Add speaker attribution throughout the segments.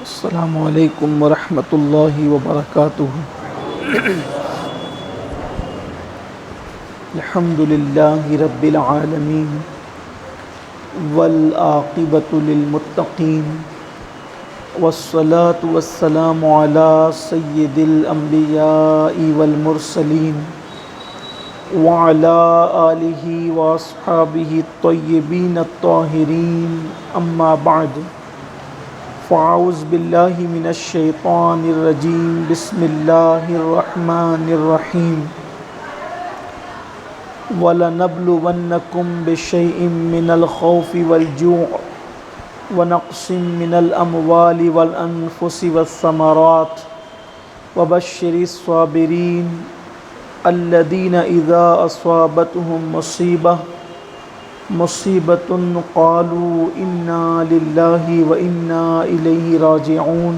Speaker 1: السلام علیکم ورحمۃ اللہ وبرکاتہ۔ الحمد للہ رب العالمین والعاقبۃ للمتقین والصلاة والسلام علی سید الانبیاء والمرسلین وعلی آلہ واصحابہ الطیبین الطاہرین، اما بعد فاعوذ باللہ من الشیطان الرجیم، بسم اللہ الرحمن الرحیم۔ وَلَنَبْلُوَنَّكُمْ بِشَيْءٍ مِّنَ الْخَوْفِ وَالْجُوعِ وَنَقْصٍ مِّنَ الْأَمْوَالِ وَالْأَنفُسِ وَالثَّمَرَاتِ وَبَشِّرِ الصَّابِرِينَ الَّذِينَ إِذَا أَصَابَتْهُم مصیبۃ قالوا انا للہ وانا الیہ راجعون،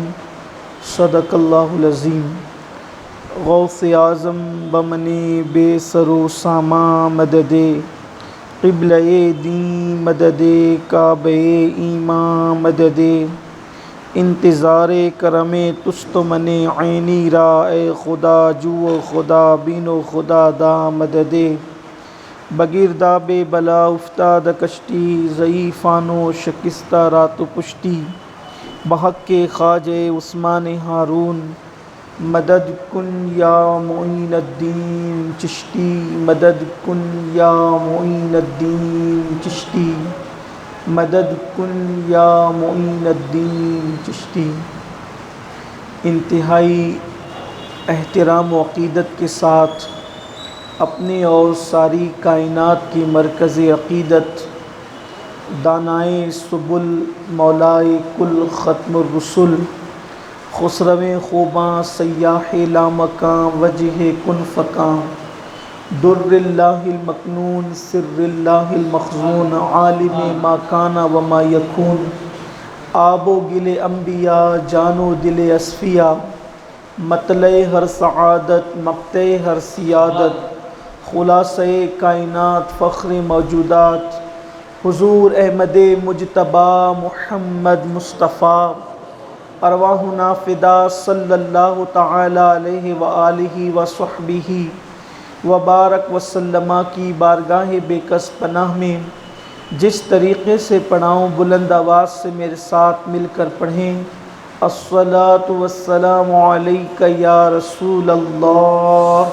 Speaker 1: صدق اللہ العظیم۔ غوث اعظم بمن بے سر و ساما مدد، قبلہ دین مدد، کعبہ ایمان مدد، انتظار کرم تست من عینی را، اے خدا جو خدا بین و خدا دا مدد۔ بگرداب بلا افتاد کشتی، ضعیفان و شکستہ رات و پشتی، بحق کے خواجہ عثمان ہارون، مدد کن یا معین الدین چشتی، مدد کن یا معین الدین چشتی، مدد کن یا معین الدین چشتی۔ انتہائی احترام و عقیدت کے ساتھ اپنے اور ساری کائنات کی مرکز عقیدت، دانائے سبل، مولائے کل، ختم الرسل، خسرو خوباں، سیاح لامکاں، وجہ کن فکاں، در اللہ المکنون، سر اللہ المخزون، عالم ما کان و ما یکون، آب و گل انبیاء، جان و دل اصفیاء، مطلع ہر سعادت، مقطع ہر سیادت، خلاصہ کائنات، فخر موجودات، حضور احمد مجتبیٰ محمد مصطفیٰ، ارواحنا فدا صلی اللہ تعالی علیہ وآلہ وصحبہ وبارک وسلم کی بارگاہ بے کس پناہ میں جس طریقے سے پڑھاؤں، بلند آواز سے میرے ساتھ مل کر پڑھیں۔ الصلاۃ والسلام علیک یا رسول اللہ،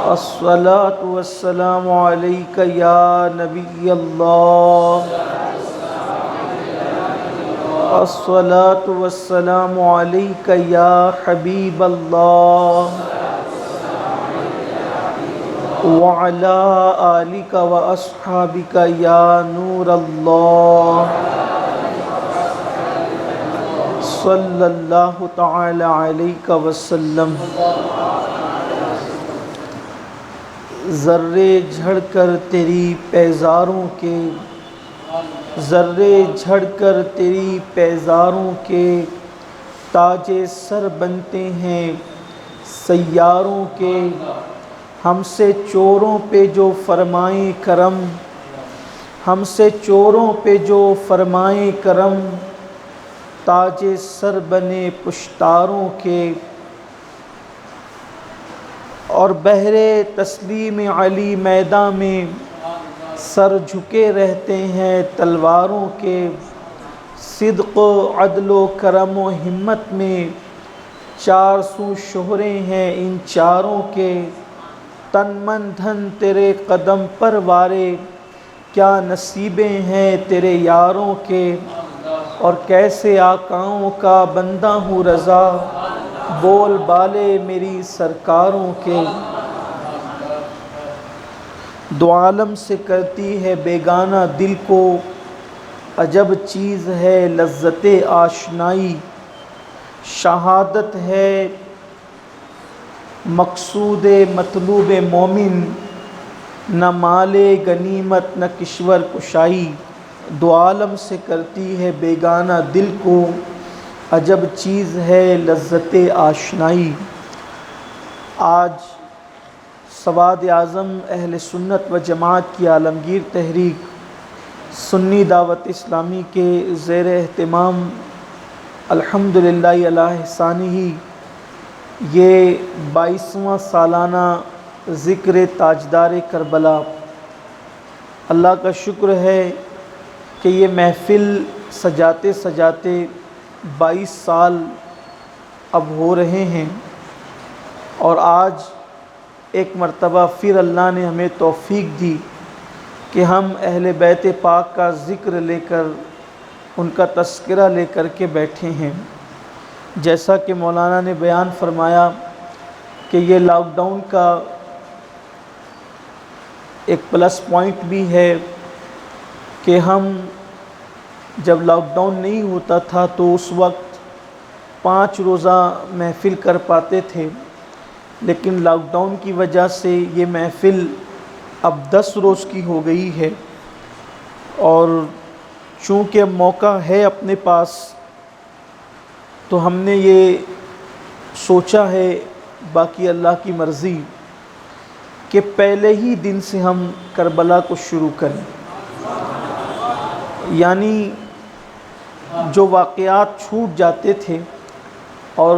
Speaker 1: الصلاۃ والسلام علیک یا نبی اللہ، الصلاۃ والسلام علیک یا حبیب اللہ، وعلی آلک و اصحابک یا نور اللہ، صلی اللہ تعالی علیہ وسلم۔ ذرے جھڑ کر تیری پیزاروں کے، ذرے جھڑ کر تیری پیزاروں کے، تاج سر بنتے ہیں سیاروں کے، ہم سے چوروں پہ جو فرمائیں کرم، ہم سے چوروں پہ جو فرمائیں کرم، تاج سر بنے پشتاروں کے، اور بہر تسلیم علی میدان میں سر جھکے رہتے ہیں تلواروں کے، صدق و عدل و کرم و ہمت میں چار سو شہرے ہیں ان چاروں کے، تن من دھن تیرے قدم پر وارے، کیا نصیبیں ہیں تیرے یاروں کے، اور کیسے آقاؤں کا بندہ ہوں رضا، بول بالے میری سرکاروں کے۔ دو عالم سے کرتی ہے بیگانہ دل کو، عجب چیز ہے لذت آشنائی، شہادت ہے مقصود مطلوب مومن، نہ مال غنیمت نہ کشور کشائی۔ دو عالم سے کرتی ہے بیگانہ دل کو، عجب چیز ہے لذت آشنائی۔ آج سواد اعظم اہل سنت و جماعت کی عالمگیر تحریک سنی دعوت اسلامی کے زیر اہتمام الحمدللہ علی احسانہ یہ 22واں سالانہ ذکر تاجدار کربلا، اللہ کا شکر ہے کہ یہ محفل سجاتے سجاتے 22 سال اب ہو رہے ہیں، اور آج ایک مرتبہ پھر اللہ نے ہمیں توفیق دی کہ ہم اہل بیت پاک کا ذکر لے کر، ان کا تذکرہ لے کر کے بیٹھے ہیں۔ جیسا کہ مولانا نے بیان فرمایا کہ یہ لاک ڈاؤن کا ایک پلس پوائنٹ بھی ہے کہ ہم جب لاک ڈاؤن نہیں ہوتا تھا تو اس وقت 5 روزہ محفل کر پاتے تھے، لیکن لاک ڈاؤن کی وجہ سے یہ محفل اب 10 روز کی ہو گئی ہے، اور چونکہ موقع ہے اپنے پاس تو ہم نے یہ سوچا ہے، باقی اللہ کی مرضی، کہ پہلے ہی دن سے ہم کربلا کو شروع کریں۔ یعنی جو واقعات چھوٹ جاتے تھے، اور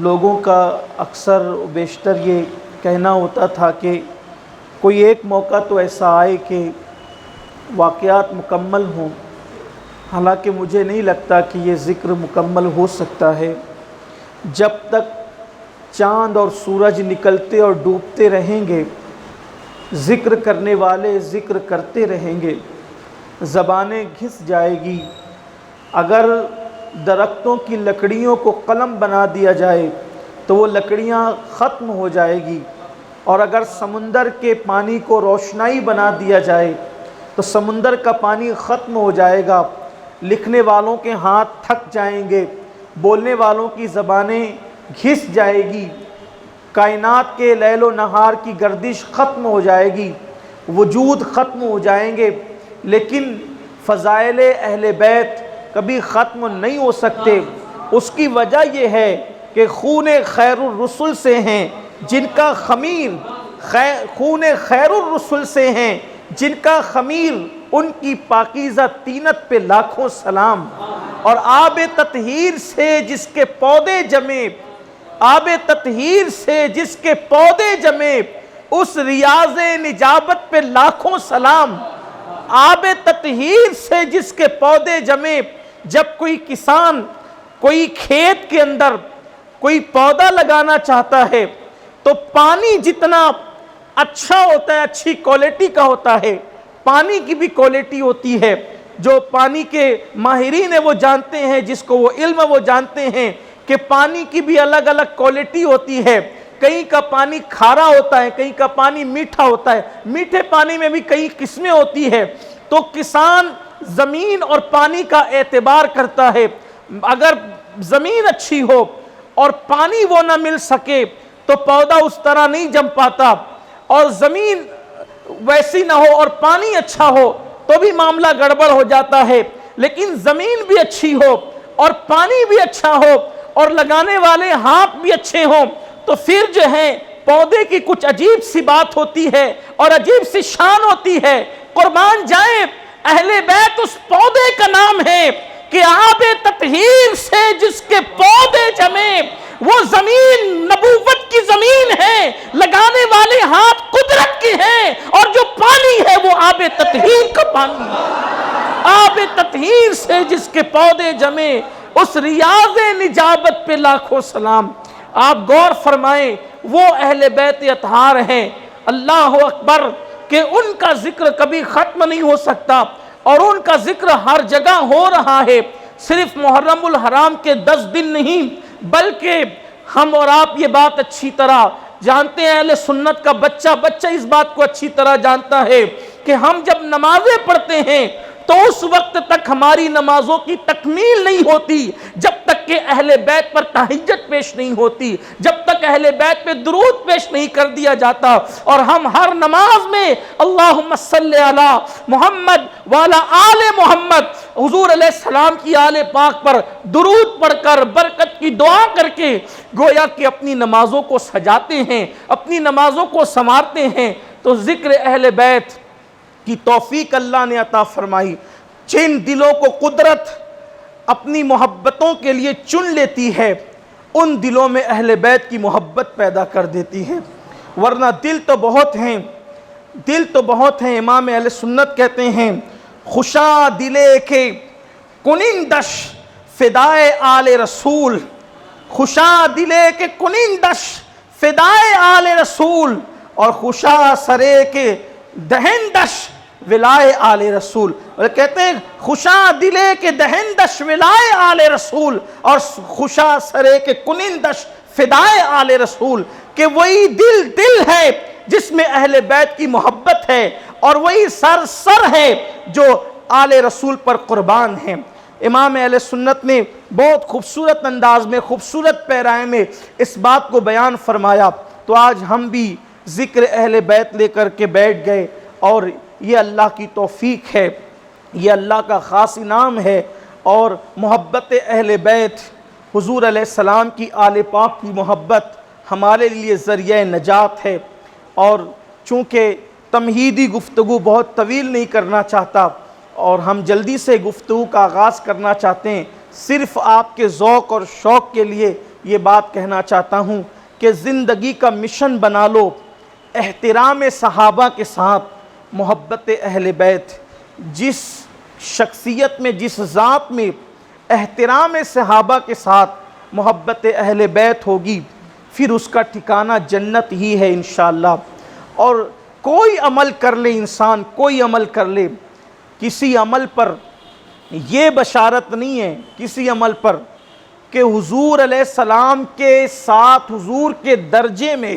Speaker 1: لوگوں کا اکثر و بیشتر یہ کہنا ہوتا تھا کہ کوئی ایک موقع تو ایسا آئے کہ واقعات مکمل ہوں، حالانکہ مجھے نہیں لگتا کہ یہ ذکر مکمل ہو سکتا ہے جب تک چاند اور سورج نکلتے اور ڈوبتے رہیں گے، ذکر کرنے والے ذکر کرتے رہیں گے، زبانیں گھس جائے گی۔ اگر درختوں کی لکڑیوں کو قلم بنا دیا جائے تو وہ لکڑیاں ختم ہو جائے گی، اور اگر سمندر کے پانی کو روشنائی بنا دیا جائے تو سمندر کا پانی ختم ہو جائے گا، لکھنے والوں کے ہاتھ تھک جائیں گے، بولنے والوں کی زبانیں گھس جائے گی، کائنات کے لیل و نہار کی گردش ختم ہو جائے گی، وجود ختم ہو جائیں گے، لیکن فضائل اہل بیت کبھی ختم نہیں ہو سکتے۔ اس کی وجہ یہ ہے کہ خون خیر الرسل سے ہیں جن کا خمیر، خون خیر الرسل سے ہیں جن کا خمیر، ان کی پاکیزہ طینت پہ لاکھوں سلام، اور آب تطہیر سے جس کے پودے جمے، آب تطہیر سے جس کے پودے جمے، اس ریاض نجابت پہ لاکھوں سلام، آب تطہیر سے جس کے پودے جمے۔ جب کوئی کسان کوئی کھیت کے اندر کوئی پودا لگانا چاہتا ہے تو پانی جتنا اچھا ہوتا ہے، اچھی کوالٹی کا ہوتا ہے، پانی کی بھی کوالٹی ہوتی ہے، جو پانی کے ماہرین ہیں وہ جانتے ہیں، جس کو وہ علم ہے وہ جانتے ہیں کہ پانی کی بھی الگ الگ کوالٹی ہوتی ہے۔ کہیں کا پانی کھارا ہوتا ہے، کہیں کا پانی میٹھا ہوتا ہے، میٹھے پانی میں بھی کئی قسمیں ہوتی ہے۔ تو کسان زمین اور پانی کا اعتبار کرتا ہے۔ اگر زمین اچھی ہو اور پانی وہ نہ مل سکے تو پودا اس طرح نہیں جم پاتا، اور زمین ویسی نہ ہو اور پانی اچھا ہو تو بھی معاملہ گڑبڑ ہو جاتا ہے۔ لیکن زمین بھی اچھی ہو اور پانی بھی اچھا ہو اور لگانے والے ہاتھ بھی اچھے ہوں تو پھر جو ہے پودے کی کچھ عجیب سی بات ہوتی ہے اور عجیب سی شان ہوتی ہے۔ قربان جائیں، اہل بیت اس پودے کا نام ہے کہ آب تطہیر سے جس کے پودے جمے، وہ زمین نبوت کی زمین ہے، لگانے والے ہاتھ قدرت کے ہیں، اور جو پانی ہے وہ آب تطہیر کا پانی ہے۔ آب تطہیر سے جس کے پودے جمے، اس ریاض نجابت پہ لاکھوں سلام۔ آپ غور فرمائیں، وہ اہل بیت اطہار ہیں، اللہ اکبر، کہ ان کا ذکر کبھی ختم نہیں ہو سکتا، اور ان کا ذکر ہر جگہ ہو رہا ہے۔ صرف محرم الحرام کے 10 دن نہیں، بلکہ ہم اور آپ یہ بات اچھی طرح جانتے ہیں، اہل سنت کا بچہ اس بات کو اچھی طرح جانتا ہے کہ ہم جب نمازیں پڑھتے ہیں تو اس وقت تک ہماری نمازوں کی تکمیل نہیں ہوتی جب تک کہ اہل بیت پر تہجد پیش نہیں ہوتی، جب تک اہل بیت پہ درود پیش نہیں کر دیا جاتا۔ اور ہم ہر نماز میں اللہم صلی علی محمد وعلی آل محمد، حضور علیہ السلام کی آل پاک پر درود پڑھ کر برکت کی دعا کر کے گویا کہ اپنی نمازوں کو سجاتے ہیں، اپنی نمازوں کو سنوارتے ہیں۔ تو ذکر اہل بیت کی توفیق اللہ نے عطا فرمائی۔ جن دلوں کو قدرت اپنی محبتوں کے لیے چن لیتی ہے ان دلوں میں اہل بیت کی محبت پیدا کر دیتی ہے، ورنہ دل تو بہت ہیں۔ امام اہل سنت کہتے ہیں خوشا دلے کے کنندش فدائے آل رسول، خوشا دلے کے کنندش فدائے آل رسول، اور خوشا سرے کے دہندش ولائے آل رسول۔ اور کہتے ہیں خوشا دلے کے دہندش ولائے آل رسول اور خوشا سرے کے کنندش فدائے آل رسول، کہ وہی دل ہے جس میں اہل بیت کی محبت ہے، اور وہی سر ہے جو آل رسول پر قربان ہیں۔ امام اہل سنت نے بہت خوبصورت انداز میں، خوبصورت پیرائے میں اس بات کو بیان فرمایا۔ تو آج ہم بھی ذکر اہل بیت لے کر کے بیٹھ گئے، اور یہ اللہ کی توفیق ہے، یہ اللہ کا خاص انعام ہے، اور محبت اہل بیت، حضور علیہ السلام کی آل پاک کی محبت ہمارے لیے ذریعہ نجات ہے۔ اور چونکہ تمہیدی گفتگو بہت طویل نہیں کرنا چاہتا اور ہم جلدی سے گفتگو کا آغاز کرنا چاہتے ہیں، صرف آپ کے ذوق اور شوق کے لیے یہ بات کہنا چاہتا ہوں کہ زندگی کا مشن بنا لو احترام صحابہ کے ساتھ محبت اہل بیت۔ جس شخصیت میں، جس ذات میں احترام صحابہ کے ساتھ محبت اہل بیت ہوگی، پھر اس کا ٹھکانہ جنت ہی ہے انشاءاللہ۔ اور کوئی عمل کر لے انسان، کوئی عمل کر لے، کسی عمل پر یہ بشارت نہیں ہے، کسی عمل پر کہ حضور علیہ السلام کے ساتھ، حضور کے درجے میں،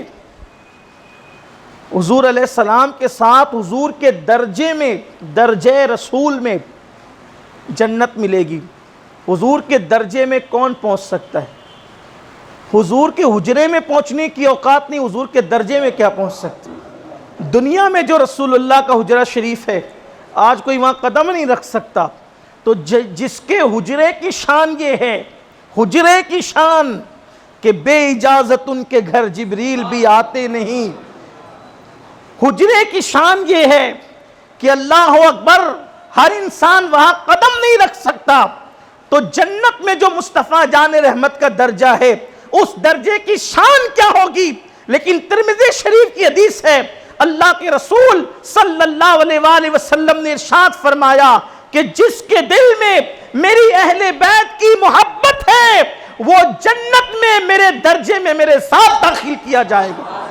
Speaker 1: حضور علیہ السلام کے ساتھ حضور کے درجے میں، درجہ رسول میں جنت ملے گی۔ حضور کے درجے میں کون پہنچ سکتا ہے؟ حضور کے حجرے میں پہنچنے کی اوقات نہیں، حضور کے درجے میں کیا پہنچ سکتے؟ دنیا میں جو رسول اللہ کا حجرہ شریف ہے، آج کوئی وہاں قدم نہیں رکھ سکتا۔ تو جس کے حجرے کی شان یہ ہے، حجرے کی شان کہ بے اجازت ان کے گھر جبریل بھی آتے نہیں، حجرے کی شان یہ ہے کہ اللہ اکبر، ہر انسان وہاں قدم نہیں رکھ سکتا۔ تو جنت میں جو مصطفیٰ جان رحمت کا درجہ ہے، اس درجے کی شان کیا ہوگی؟ لیکن ترمذی شریف کی حدیث ہے، اللہ کے رسول صلی اللہ علیہ وآلہ وسلم نے ارشاد فرمایا کہ جس کے دل میں میری اہل بیت کی محبت ہے وہ جنت میں میرے درجے میں میرے ساتھ داخل کیا جائے گا۔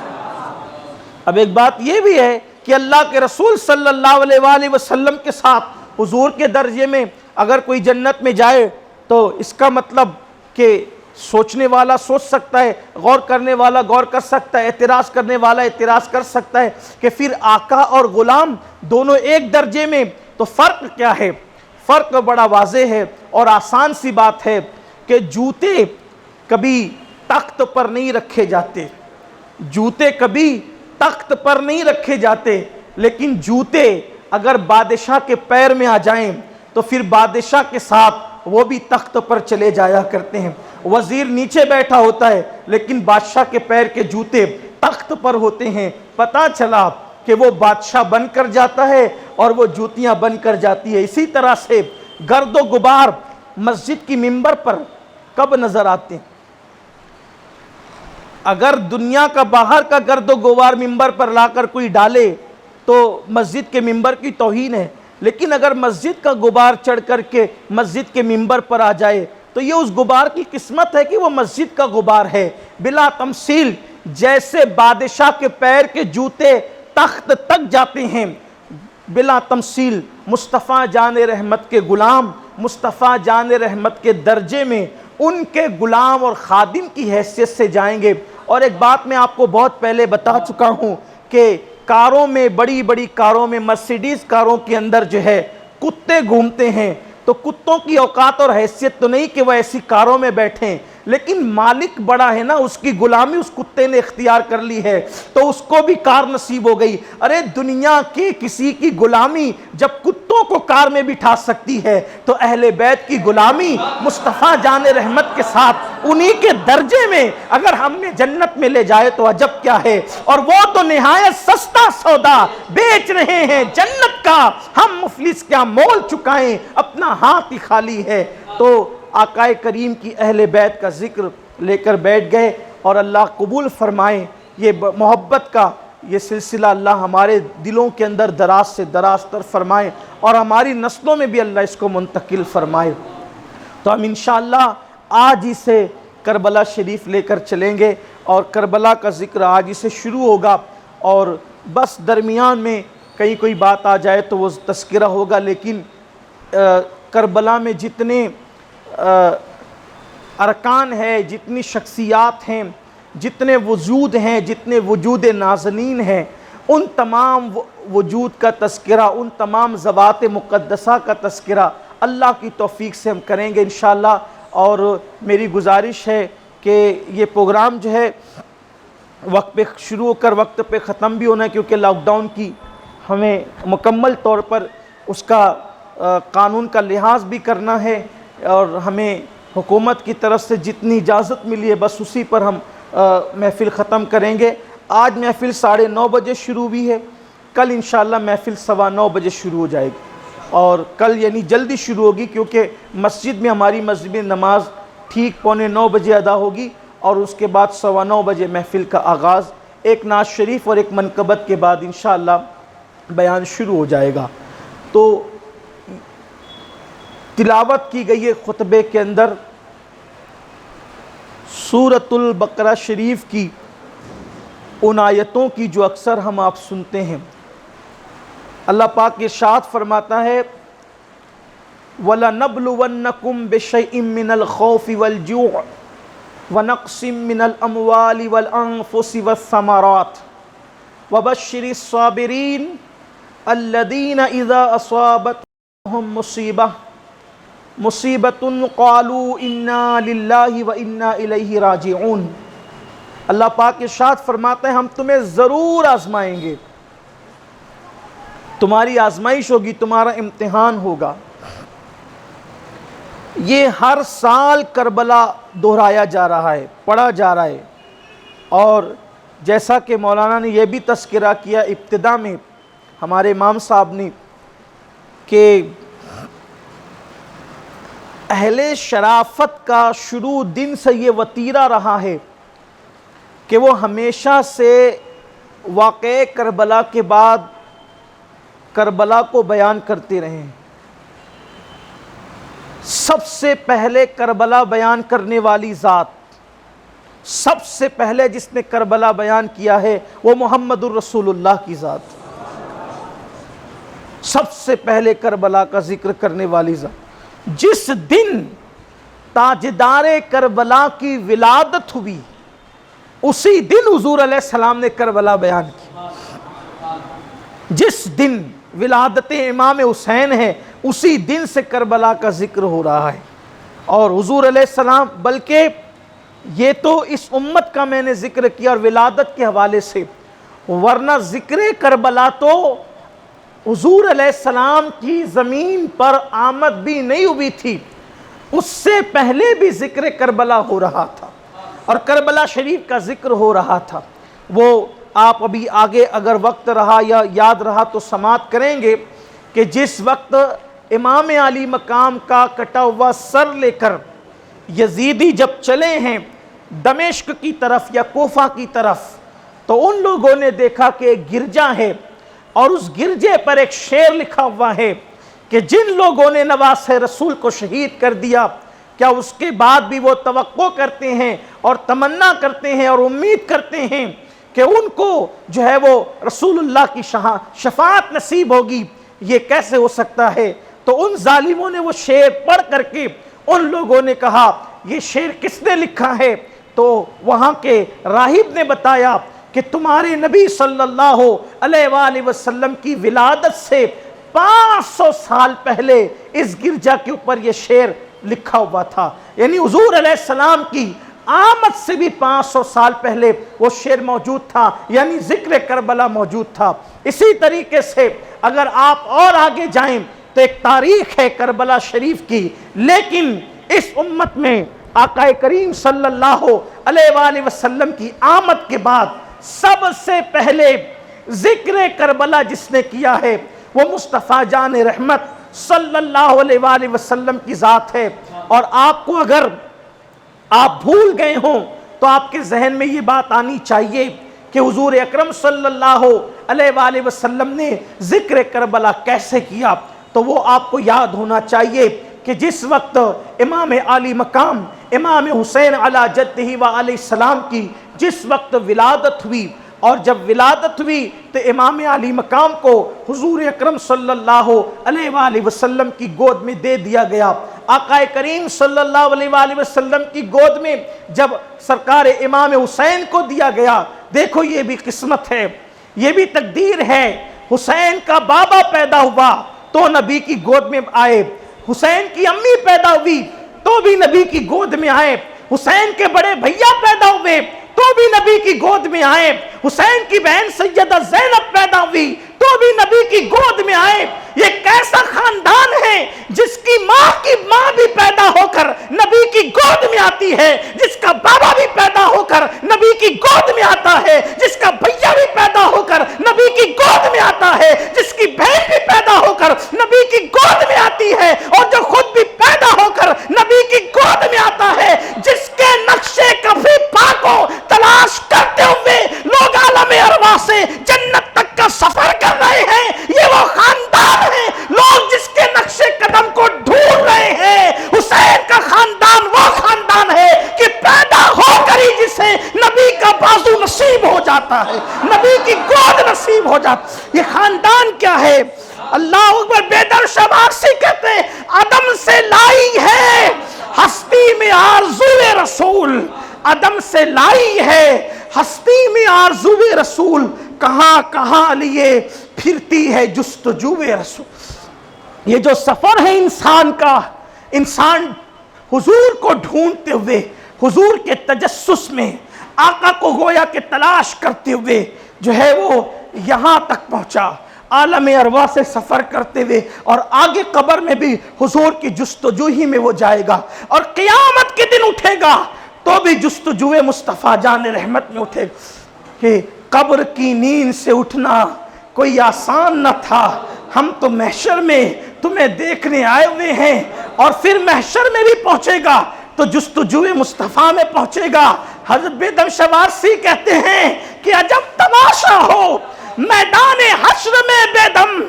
Speaker 1: اب ایک بات یہ بھی ہے کہ اللہ کے رسول صلی اللہ علیہ وآلہ وسلم کے ساتھ حضور کے درجے میں اگر کوئی جنت میں جائے تو اس کا مطلب کہ سوچنے والا سوچ سکتا ہے، غور کرنے والا غور کر سکتا ہے، اعتراض کرنے والا اعتراض کر سکتا ہے کہ پھر آقا اور غلام دونوں ایک درجے میں، تو فرق کیا ہے؟ فرق بڑا واضح ہے اور آسان سی بات ہے کہ جوتے کبھی تخت پر نہیں رکھے جاتے، جوتے کبھی تخت پر نہیں رکھے جاتے، لیکن جوتے اگر بادشاہ کے پیر میں آ جائیں تو پھر بادشاہ کے ساتھ وہ بھی تخت پر چلے جایا کرتے ہیں۔ وزیر نیچے بیٹھا ہوتا ہے لیکن بادشاہ کے پیر کے جوتے تخت پر ہوتے ہیں، پتہ چلا کہ وہ بادشاہ بن کر جاتا ہے اور وہ جوتیاں بن کر جاتی ہے۔ اسی طرح سے گرد و غبار مسجد کی ممبر پر کب نظر آتے ہیں؟ اگر دنیا کا باہر کا گرد و غبار ممبر پر لا کر کوئی ڈالے تو مسجد کے ممبر کی توہین ہے، لیکن اگر مسجد کا غبار چڑھ کر کے مسجد کے ممبر پر آ جائے تو یہ اس غبار کی قسمت ہے کہ وہ مسجد کا غبار ہے۔ بلا تمثیل جیسے بادشاہ کے پیر کے جوتے تخت تک جاتے ہیں، بلا تمثیل مصطفیٰ جان رحمت کے غلام مصطفیٰ جان رحمت کے درجے میں ان کے غلام اور خادم کی حیثیت سے جائیں گے۔ اور ایک بات میں آپ کو بہت پہلے بتا چکا ہوں کہ کاروں میں، بڑی بڑی کاروں میں، مرسیڈیز کاروں کے اندر جو ہے کتے گھومتے ہیں تو کتوں کی اوقات اور حیثیت تو نہیں کہ وہ ایسی کاروں میں بیٹھیں، لیکن مالک بڑا ہے نا، اس کی غلامی اس کتے نے اختیار کر لی ہے تو اس کو بھی کار نصیب ہو گئی۔ ارے دنیا کی کسی کی غلامی جب کتوں کو کار میں بٹھا سکتی ہے تو اہل بیت کی غلامی مصطفیٰ جان رحمت کے ساتھ انہی کے درجے میں اگر ہم نے جنت میں لے جائے تو عجب کیا ہے۔ اور وہ تو نہایت سستا سودا بیچ رہے ہیں جنت کا، ہم مفلس کیا مول چکائیں، اپنا ہاتھ ہی خالی ہے۔ تو آقا کریم کی اہل بیت کا ذکر لے کر بیٹھ گئے، اور اللہ قبول فرمائے یہ محبت کا یہ سلسلہ اللہ ہمارے دلوں کے اندر دراز سے دراز تر فرمائے، اور ہماری نسلوں میں بھی اللہ اس کو منتقل فرمائے۔ تو ہم انشاءاللہ آج ہی سے کربلا شریف لے کر چلیں گے، اور کربلا کا ذکر آج ہی سے شروع ہوگا، اور بس درمیان میں کہیں کوئی بات آ جائے تو وہ تذکرہ ہوگا، لیکن کربلا میں جتنے ارکان ہے، جتنی شخصیات ہیں، جتنے وجود ہیں، جتنے وجود نازنین ہیں، ان تمام وجود کا تذکرہ، ان تمام ذوات مقدسہ کا تذکرہ اللہ کی توفیق سے ہم کریں گے انشاءاللہ۔ اور میری گزارش ہے کہ یہ پروگرام جو ہے وقت پہ شروع ہو کر وقت پہ ختم بھی ہونا ہے، کیونکہ لاک ڈاؤن کی ہمیں مکمل طور پر اس کا قانون کا لحاظ بھی کرنا ہے، اور ہمیں حکومت کی طرف سے جتنی اجازت ملی ہے بس اسی پر ہم محفل ختم کریں گے۔ آج محفل 9:30 بجے شروع بھی ہے، کل انشاءاللہ محفل 9:15 بجے شروع ہو جائے گی، اور کل یعنی جلدی شروع ہوگی کیونکہ مسجد میں ہماری مسجد میں نماز ٹھیک 8:45 بجے ادا ہوگی، اور اس کے بعد 9:15 بجے محفل کا آغاز، ایک نعت شریف اور ایک منقبت کے بعد انشاءاللہ بیان شروع ہو جائے گا۔ تو تلاوت کی گئی ہے خطبے کے اندر سورۃ البقرہ شریف کی ان آیتوں کی جو اکثر ہم آپ سنتے ہیں۔ اللہ پاک ارشاد فرماتا ہے وَلَنَبْلُوَنَّكُمْ بِشَيْءٍ مِّنَ الْخَوْفِ وَالْجُوعِ وَنَقْصٍ مِّنَ الْأَمْوَالِ وَالْأَنفُسِ وَالثَّمَرَاتِ وَبَشِّرِ الصَّابِرِينَ الَّذِينَ إِذَا أَصَابَتْهُمْ مُصِيبَةٌ قَالُوا إِنَّا لِلَّهِ وَإِنَّا إِلَيْهِ رَاجِعُونَ۔ اللہ پاک ارشاد فرماتا ہے ہم تمہیں ضرور آزمائیں گے، تمہاری آزمائش ہوگی، تمہارا امتحان ہوگا۔ یہ ہر سال کربلا دہرایا جا رہا ہے، پڑھا جا رہا ہے، اور جیسا کہ مولانا نے یہ بھی تذکرہ کیا ابتدا میں ہمارے امام صاحب نے کہ اہل شرافت کا شروع دن سے یہ وتیرہ رہا ہے کہ وہ ہمیشہ سے واقعہ کربلا کے بعد کربلا کو بیان کرتے رہے ہیں۔ سب سے پہلے کربلا بیان کرنے والی ذات، سب سے پہلے جس نے کربلا بیان کیا ہے وہ محمد الرسول اللہ کی ذات، سب سے پہلے کربلا کا ذکر کرنے والی ذات۔ جس دن تاجدار کربلا کی ولادت ہوئی اسی دن حضور علیہ السلام نے کربلا بیان کی۔ جس دن ولادت امام حسین ہے اسی دن سے کربلا کا ذکر ہو رہا ہے، اور حضور علیہ السلام، بلکہ یہ تو اس امت کا میں نے ذکر کیا اور ولادت کے حوالے سے، ورنہ ذکر کربلا تو حضور علیہ السلام کی زمین پر آمد بھی نہیں ہوئی تھی، اس سے پہلے بھی ذکر کربلا ہو رہا تھا، اور کربلا شریف کا ذکر ہو رہا تھا۔ وہ آپ ابھی آگے اگر وقت رہا یا یاد رہا تو سماعت کریں گے کہ جس وقت امام علی مقام کا کٹا ہوا سر لے کر یزیدی جب چلے ہیں دمشق کی طرف یا کوفہ کی طرف، تو ان لوگوں نے دیکھا کہ ایک گرجا ہے، اور اس گرجے پر ایک شعر لکھا ہوا ہے کہ جن لوگوں نے نواسہ رسول کو شہید کر دیا، کیا اس کے بعد بھی وہ توقع کرتے ہیں اور تمنا کرتے ہیں اور امید کرتے ہیں کہ ان کو جو ہے وہ رسول اللہ کی شفاعت نصیب ہوگی؟ یہ کیسے ہو سکتا ہے؟ تو ان ظالموں نے وہ شعر پڑھ کر کے ان لوگوں نے کہا یہ شعر کس نے لکھا ہے؟ تو وہاں کے راہب نے بتایا کہ تمہارے نبی صلی اللہ علیہ وآلہ وسلم کی ولادت سے 500 سال پہلے اس گرجا کے اوپر یہ شعر لکھا ہوا تھا، یعنی حضور علیہ السلام کی آمد سے بھی 500 سال پہلے وہ شعر موجود تھا، یعنی ذکر کربلا موجود تھا۔ اسی طریقے سے اگر آپ اور آگے جائیں تو ایک تاریخ ہے کربلا شریف کی، لیکن اس امت میں آقا کریم صلی اللہ علیہ وآلہ وسلم کی آمد کے بعد سب سے پہلے ذکر کربلا جس نے کیا ہے وہ مصطفیٰ جان رحمت صلی اللہ علیہ وآلہ وسلم کی ذات ہے۔ اور آپ کو اگر آپ بھول گئے ہوں تو آپ کے ذہن میں یہ بات آنی چاہیے کہ حضور اکرم صلی اللہ علیہ وآلہ وسلم نے ذکر کربلا کیسے کیا، تو وہ آپ کو یاد ہونا چاہیے کہ جس وقت امام عالی مقام امام حسین علی جدہ و علیہ السلام کی جس وقت ولادت ہوئی، اور جب ولادت ہوئی تو امام علی مقام کو حضور اکرم صلی اللہ علیہ وآلہ وسلم کی گود میں دے دیا گیا۔ آقا کریم صلی اللہ علیہ وآلہ وسلم کی گود میں جب سرکار امام حسین کو دیا گیا، دیکھو یہ بھی قسمت ہے، یہ بھی تقدیر ہے۔ حسین کا بابا پیدا ہوا تو نبی کی گود میں آئے، حسین کی امی پیدا ہوئی تو بھی نبی کی گود میں آئے، حسین کے بڑے بھیا پیدا ہوئے تو بھی نبی کی گود میں آئے، حسین کی بہن سیدہ زینب پیدا ہوئی تو بھی نبی کی گود میں آئے۔ یہ کیسا خاندان ہے جس کی ماں بھی پیدا ہو کر نبی کی گود میں آتی ہے، جس کا بابا بھی پیدا ہو کر نبی کی گود میں آتا ہے، جس کا بھیا بھی پیدا ہو کر نبی کی گود میں آتا ہے، جس کی بہن بھی پیدا ہو کر نبی کی گود میں آتی ہے، اور جو خود بھی پیدا ہو کر نبی کی گود میں آتا ہے، جس کے نقشے کفی پاک کو تلاش کرتے ہوئے لوگ عالم ارواح سے جنت تک کا سفر کر رہے ہیں۔ یہ وہ خاندان ہے، لوگ جس کے نقشے قدم کو ڈھونڈ رہے ہیں۔ حسین کا خاندان وہ خاندان ہے کہ پیدا ہو کر ہی جسے نبی کا بازو نصیب ہو جاتا ہے، نبی کی گود نصیب ہو جاتا ہے۔ یہ خاندان کیا ہے؟ اللہ اکبر۔ بیدر شمارسی کہتے ہیں عدم سے لائی ہے ہستی میں آرزو رسول، عدم سے لائی ہے ہستی میں آرزو رسول، کہاں کہاں لیے پھرتی ہے جستجو رسول۔ یہ جو سفر ہے انسان کا، انسان حضور کو ڈھونڈتے ہوئے، حضور کے تجسس میں آقا کو گویا کہ تلاش کرتے ہوئے جو ہے وہ یہاں تک پہنچا، عالم ارواح سے سفر کرتے ہوئے، اور آگے قبر میں بھی حضور کی جستجو ہی میں وہ جائے گا، اور قیامت کے دن اٹھے گا تو بھی جستجو مصطفیٰ جان رحمت میں اٹھے گا۔ کہ قبر کی نیند سے اٹھنا کوئی آسان نہ تھا، ہم تو محشر میں تمہیں دیکھنے آئے ہوئے ہیں، اور پھر محشر میں بھی پہنچے گا تو جستجو مصطفیٰ میں پہنچے گا۔ حضرت بیدم شوارسی کہتے ہیں کہ عجب تماشا ہو میدان حشر میں بیدم،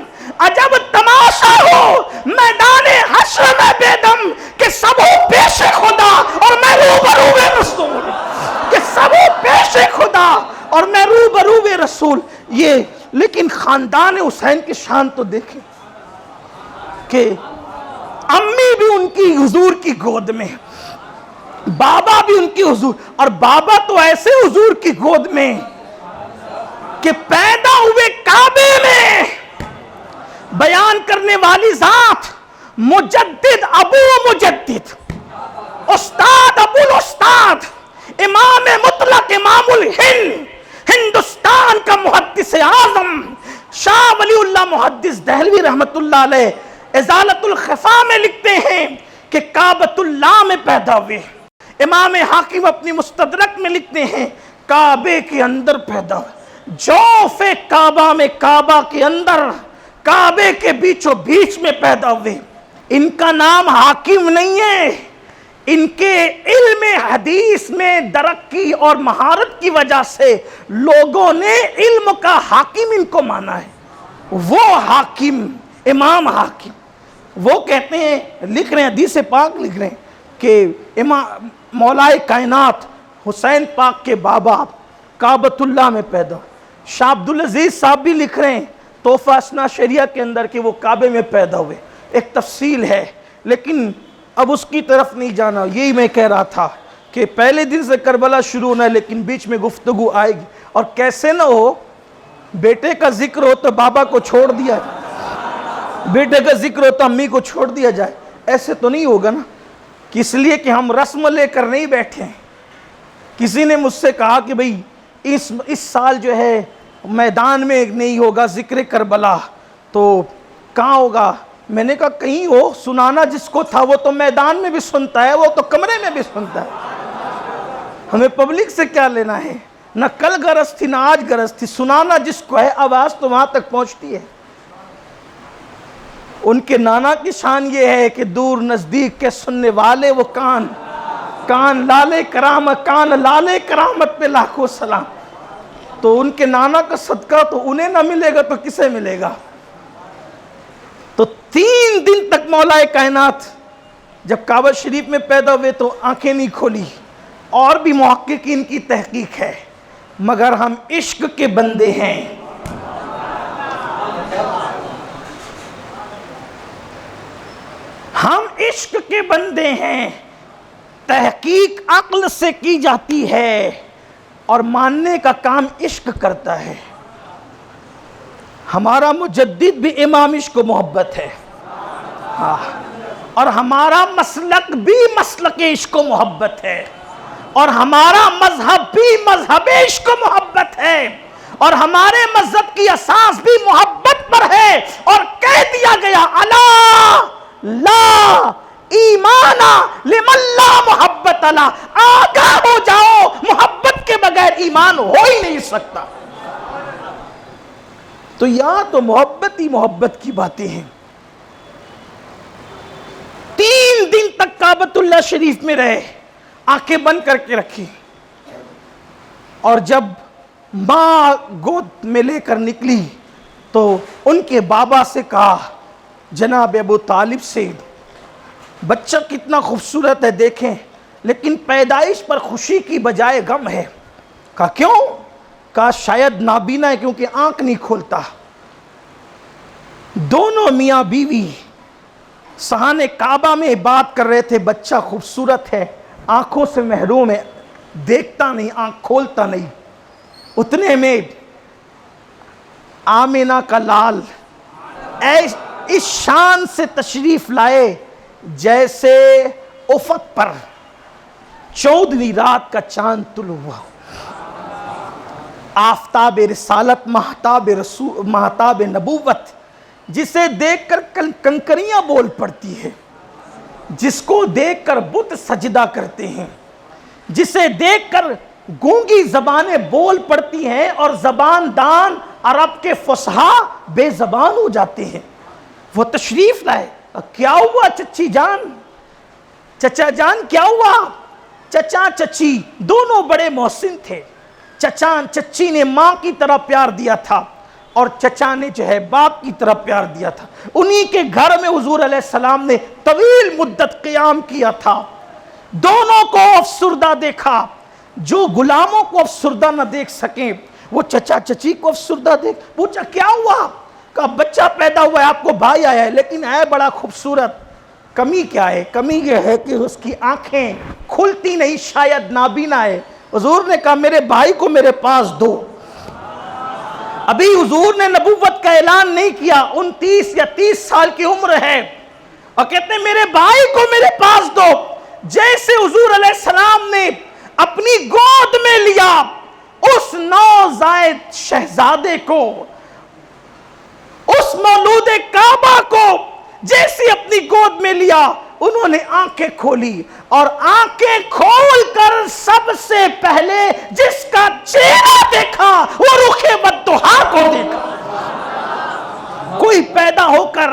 Speaker 1: عجب تماشا ہو میدان حشر میں بیدم، کہ سب ہو پیش خدا اور میں روبرو رسول، کہ سب ہو پیش خدا اور میں روبرو رسول۔ یہ لیکن خاندان حسین کی شان تو دیکھیں کہ امی بھی ان کی حضور کی گود میں، بابا بھی ان کی حضور، اور بابا تو ایسے حضور کی گود میں کہ پیدا ہوئے کعبے میں۔ بیان کرنے والی ذات مجدد ابو مجدد، استاد ابو الاستاد، امام مطلق امام الہند، ہندوستان کا محدث اعظم شاہ ولی اللہ محدث دہلوی رحمت اللہ علیہ ازالت الخفا میں لکھتے ہیں کہ کعبۃ اللہ میں پیدا ہوئے۔ امام حاکم اپنی مستدرک میں لکھتے ہیں کعبے کے اندر پیدا ہوئے، جوف کعبہ میں، کعبہ کے اندر، کعبے کے بیچوں بیچ میں پیدا ہوئے۔ ان کا نام حاکم نہیں ہے، ان کے علم حدیث میں ترقی اور مہارت کی وجہ سے لوگوں نے علم کا حاکم ان کو مانا ہے۔ وہ حاکم، امام حاکم، وہ کہتے ہیں، لکھ رہے ہیں حدیث پاک لکھ رہے ہیں کہ امام مولائے کائنات حسین پاک کے بابا کعبۃ اللہ میں پیدا ہوئے۔ شاہ عبدالعزیز صاحب بھی لکھ رہے ہیں تحفہ اسنا شریعہ کے اندر کہ وہ کعبے میں پیدا ہوئے۔ ایک تفصیل ہے لیکن اب اس کی طرف نہیں جانا۔ یہی میں کہہ رہا تھا کہ پہلے دن سے کربلا شروع ہونا ہے لیکن بیچ میں گفتگو آئے گی، اور کیسے نہ ہو بیٹے کا ذکر ہو تو بابا کو چھوڑ دیا۔ بیٹے کا ذکر ہو تو امی کو چھوڑ دیا جائے، ایسے تو نہیں ہوگا نا، اس لیے کہ ہم رسم لے کر نہیں بیٹھے ہیں۔ کسی نے مجھ سے کہا کہ بھئی اس سال جو ہے میدان میں نہیں ہوگا ذکر کربلا، تو کہاں ہوگا؟ میں نے کہا کہیں ہو، سنانا جس کو تھا وہ تو میدان میں بھی سنتا ہے، وہ تو کمرے میں بھی سنتا ہے، ہمیں پبلک سے کیا لینا ہے؟ نہ کل غرض تھی نہ آج غرض تھی، سنانا جس کو ہے آواز تو وہاں تک پہنچتی ہے۔ ان کے نانا کی شان یہ ہے کہ دور نزدیک کے سننے والے وہ کان لالے کرامت پہ لاکھوں سلام۔ تو ان کے نانا کا صدقہ تو انہیں نہ ملے گا تو کسے ملے گا؟ تو 3 دن تک مولا کائنات جب کعبہ شریف میں پیدا ہوئے تو آنکھیں نہیں کھولی، اور بھی محققین کی تحقیق ہے، مگر ہم عشق کے بندے ہیں۔ ہم عشق کے بندے ہیں، تحقیق عقل سے کی جاتی ہے اور ماننے کا کام عشق کرتا ہے۔ ہمارا مجدد بھی امام عشق و محبت ہے، اور ہمارا مسلک بھی مسلک عشق و محبت ہے، اور ہمارا مذہب بھی مذہب عشق و محبت ہے، اور ہمارے مذہب کی اساس بھی محبت پر ہے، اور کہہ دیا گیا الا لا ایمان لمن لا محبت لا، آگاہ ہو جاؤ محبت کے بغیر ایمان ہو ہی نہیں سکتا۔ تو یہاں تو محبت ہی محبت کی باتیں ہیں۔ 3 دن تک کعبۃ اللہ شریف میں رہے، آنکھیں بند کر کے رکھی، اور جب ماں گود میں لے کر نکلی تو ان کے بابا سے کہا، جناب ابو طالب سے، بچہ کتنا خوبصورت ہے دیکھیں، لیکن پیدائش پر خوشی کی بجائے غم ہے۔ کہا کیوں؟ کہا شاید نابینا ہے کیونکہ آنکھ نہیں کھولتا۔ دونوں میاں بیوی صحن کعبہ میں بات کر رہے تھے، بچہ خوبصورت ہے، آنکھوں سے محروم ہے، دیکھتا نہیں، آنکھ کھولتا نہیں۔ اتنے میں آمینہ کا لال اس شان سے تشریف لائے جیسے افق پر 14ویں رات کا چاند طلوع ہوا۔ آفتاب رسالت، مہتاب نبوت، جسے دیکھ کر کنکریاں بول پڑتی ہے، جس کو دیکھ کر بت سجدہ کرتے ہیں، جسے دیکھ کر گونگی زبانیں بول پڑتی ہیں اور زبان دان عرب کے فصحا بے زبان ہو جاتے ہیں۔ وہ تشریف لائے۔ کیا ہوا چچی جان، چچا جان کیا ہوا؟ چچا چچی دونوں بڑے محسن تھے۔ چچی نے ماں کی طرح پیار دیا تھا، اور چچا نے جو ہے باپ کی طرح پیار دیا تھا۔ انہی کے گھر میں حضور علیہ السلام نے طویل مدت قیام کیا تھا۔ دونوں کو افسردہ دیکھا، جو غلاموں کو افسردہ نہ دیکھ سکیں وہ چچا چچی کو افسردہ دیکھ۔ پوچھا کیا ہوا؟ کہا بچہ پیدا ہوا ہے، آپ کو بھائی آیا ہے، لیکن ہے بڑا خوبصورت، کمی کیا ہے؟ کمی یہ ہے کہ اس کی آنکھیں کھلتی نہیں، شاید نابینا ہے۔ حضور نے کہا میرے بھائی کو میرے پاس دو۔ ابھی حضور نے نبوت کا اعلان نہیں کیا، 29 یا 30 سال کی عمر ہے، اور کہتے ہیں میرے بھائی کو میرے پاس دو۔ جیسے حضور علیہ السلام نے اپنی گود میں لیا اس نوزائیدہ شہزادے کو، اس مولود کعبہ کو، جیسے اپنی گود میں لیا، انہوں نے آنکھیں کھولی، اور آنکھیں کھول کر سب سے پہلے جس کا چہرہ دیکھا وہ رخ بددہا کو دیکھا۔ کوئی پیدا ہو کر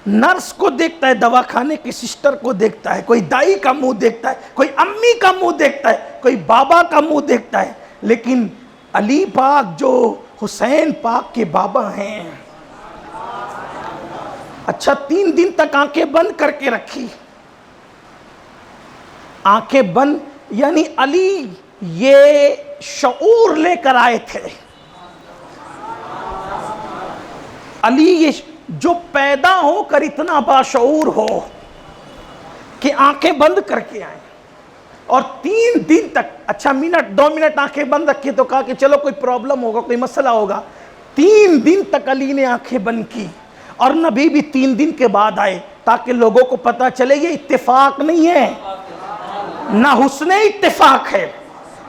Speaker 1: نرس کو دیکھتا ہے، دواخانے کی سسٹر کو دیکھتا ہے، کوئی دائی کا منہ دیکھتا ہے، کوئی امی کا منہ دیکھتا ہے، کوئی بابا کا منہ دیکھتا ہے، لیکن علی پاک جو حسین پاک کے بابا ہیں، اچھا 3 دن تک آنکھیں بند کر کے رکھی۔ آنکھیں بند یعنی علی یہ شعور لے کر آئے تھے، علی یہ جو پیدا ہو کر اتنا باشعور ہو کہ آنکھیں بند کر کے آئیں، اور 3 دن تک، اچھا منٹ 2 منٹ آنکھیں بند رکھی تو کہا کہ چلو کوئی پرابلم ہوگا، کوئی مسئلہ ہوگا۔ 3 دن تک علی نے آنکھیں بند کی، اور نبی بھی 3 دن کے بعد آئے تاکہ لوگوں کو پتہ چلے یہ اتفاق نہیں ہے، نہ حسن اتفاق ہے،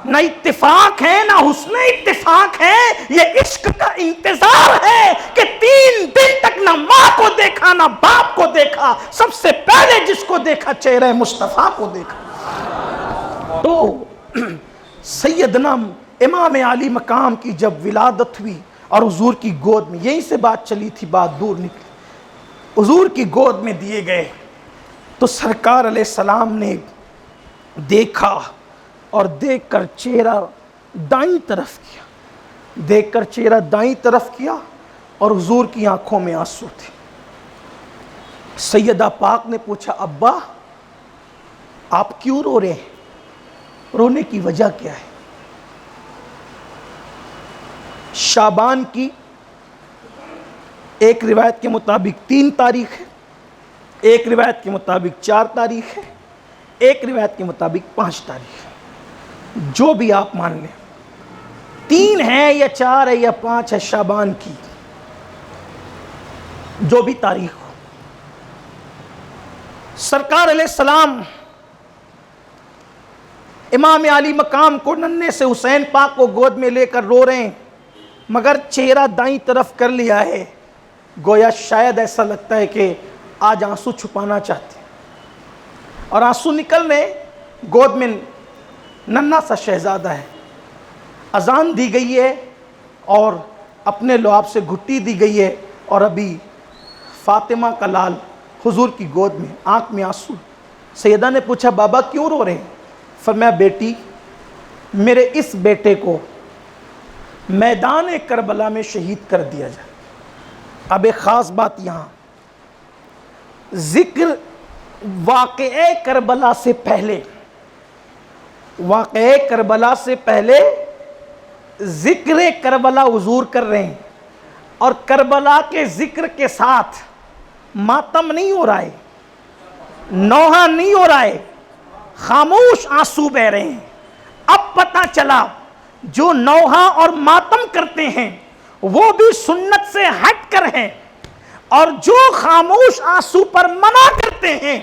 Speaker 1: نہ اتفاق ہے نہ حسن اتفاق ہے، یہ عشق کا انتظار ہے کہ 3 دن تک نہ ماں کو دیکھا نہ باپ کو دیکھا، سب سے پہلے جس کو دیکھا چہرہ مصطفیٰ کو دیکھا۔ تو سیدنا امام علی مقام کی جب ولادت ہوئی اور حضور کی گود میں، یہیں سے بات چلی تھی، بات دور نکلی، حضور کی گود میں دیے گئے تو سرکار علیہ السلام نے دیکھا اور دیکھ کر چہرہ دائیں طرف کیا، دیکھ کر چہرہ دائیں طرف کیا اور حضور کی آنکھوں میں آنسو تھے۔ سیدہ پاک نے پوچھا ابا آپ کیوں رو رہے ہیں، رونے کی وجہ کیا ہے؟ شعبان کی ایک روایت کے مطابق 3 تاریخ ہے، ایک روایت کے مطابق 4 تاریخ ہے، ایک روایت کے مطابق 5 تاریخ ہے، جو بھی آپ مان لیں، 3 ہے یا 4 ہے یا 5 ہے شعبان کی، جو بھی تاریخ ہو، سرکار علیہ السلام امام علی مقام کو ننھے سے حسین پاک کو گود میں لے کر رو رہے ہیں، مگر چہرہ دائیں طرف کر لیا ہے، گویا شاید ایسا لگتا ہے کہ آج آنسو چھپانا چاہتے ہیں، اور آنسو نکل رہے، گود میں ننھا سا شہزادہ ہے، اذان دی گئی ہے اور اپنے لعاب سے گھٹی دی گئی ہے، اور ابھی فاطمہ کا لال حضور کی گود میں، آنکھ میں آنسو۔ سیدہ نے پوچھا بابا کیوں رو رہے ہیں؟ فرمایا بیٹی میرے اس بیٹے کو میدان کربلا میں شہید کر دیا جائے۔ اب ایک خاص بات یہاں، ذکر واقعہ کربلا سے پہلے، واقعہ کربلا سے پہلے ذکر کربلا حضور کر رہے ہیں، اور کربلا کے ذکر کے ساتھ ماتم نہیں ہو رہا ہے، نوحہ نہیں ہو رہا ہے، خاموش آنسو بہ رہے ہیں۔ اب پتہ چلا جو نوحہ اور ماتم کرتے ہیں وہ بھی سنت سے ہٹ کر ہیں، اور جو خاموش آنسو پر منع کرتے ہیں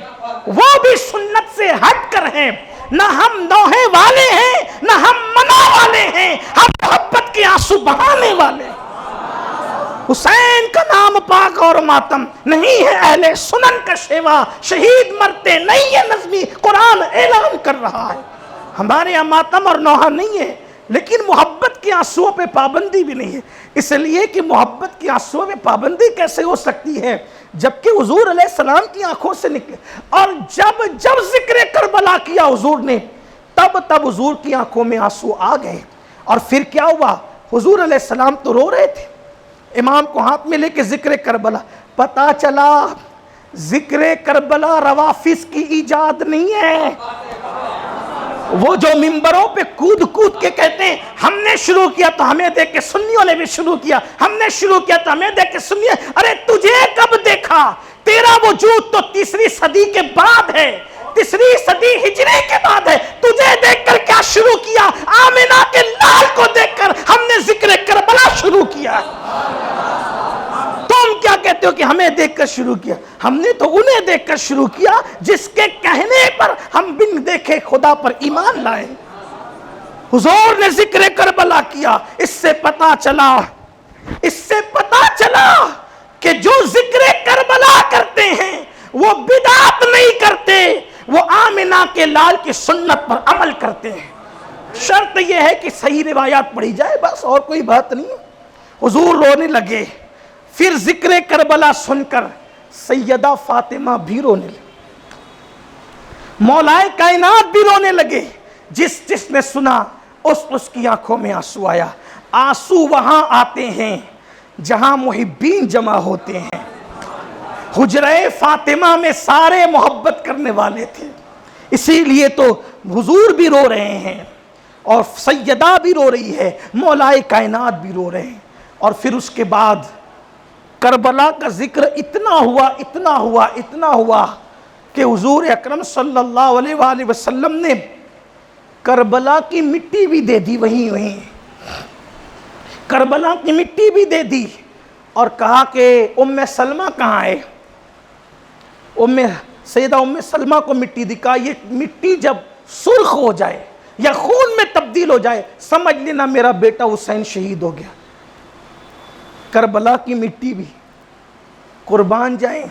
Speaker 1: وہ بھی سنت سے ہٹ کر ہیں۔ نہ ہم نوحے والے ہیں نہ ہم منع والے ہیں، ہم محبت کے آنسو بہانے والے ہیں۔ حسین کا نام پاک اور ماتم نہیں ہے اہل سنن کا شیوا، شہید مرتے نہیں ہے نظمی، قرآن اعلان کر رہا ہے۔ ہمارے یہاں ماتم اور نوحہ نہیں ہے، لیکن محبت کے آنسوؤں پہ پابندی بھی نہیں ہے، اس لیے کہ محبت کے آنسوؤں پہ پابندی کیسے ہو سکتی ہے جبکہ حضور علیہ السلام کی آنکھوں سے نکلے، اور جب ذکر کربلا کیا حضور نے، تب حضور کی آنکھوں میں آنسو آ گئے۔ اور پھر کیا ہوا؟ حضور علیہ السلام تو رو رہے تھے، امام کو ہاتھ میں لے کے ذکر کربلا، پتہ چلا ذکر کربلا روافظ کی ایجاد نہیں ہے۔ وہ جو ممبروں پہ کود کود کے کہتے ہیں ہم نے شروع کیا تو ہمیں دیکھ کے سنیوں نے بھی شروع کیا، ہم نے شروع کیا تو ہمیں دیکھ کے سنیوں، ارے تجھے کب دیکھا؟ تیرا وجود تو 3 صدی کے بعد ہے، 3 صدی ہجری کے بعد ہے، تجھے دیکھ کر کیا شروع کیا؟ آمنہ کے لال کو دیکھ کر ہم نے ذکر کربلا شروع کیا۔ تم کیا کہتے ہو کہ ہمیں دیکھ کر شروع کیا؟ ہم نے تو انہیں دیکھ کر شروع کیا جس کے کہنے پر ہم بن دیکھے خدا پر ایمان لائے۔ حضور نے ذکر کربلا کیا، اس سے پتا چلا کہ جو ذکر کربلا کرتے ہیں وہ بدعت نہیں کرتے، وہ آمنہ کے لال کی سنت پر عمل کرتے ہیں۔ شرط یہ ہے کہ صحیح روایات پڑھی جائے، بس اور کوئی بات نہیں۔ حضور رونے لگے، پھر ذکر کربلا سن کر سیدہ فاطمہ بھی رونے لگے، مولائے کائنات بھی رونے لگے، جس نے سنا اس کی آنکھوں میں آنسو آیا۔ آنسو وہاں آتے ہیں جہاں محبین جمع ہوتے ہیں، حجرہ فاطمہ میں سارے محبت کرنے والے تھے، اسی لیے تو حضور بھی رو رہے ہیں اور سیدہ بھی رو رہی ہے، مولائے کائنات بھی رو رہے ہیں۔ اور پھر اس کے بعد کربلا کا ذکر اتنا ہوا کہ حضور اکرم صلی اللہ علیہ وآلہ وسلم نے کربلا کی مٹی بھی دے دی، وہیں کربلا کی مٹی بھی دے دی، اور کہا کہ ام سلمہ کہاں ہے؟ سیدہ ام سلمہ کو مٹی دکھا. یہ مٹی جب سرخ ہو جائے یا خون میں تبدیل ہو جائے سمجھ لینا میرا بیٹا حسین شہید ہو گیا. کربلا کی مٹی بھی قربان جائیں.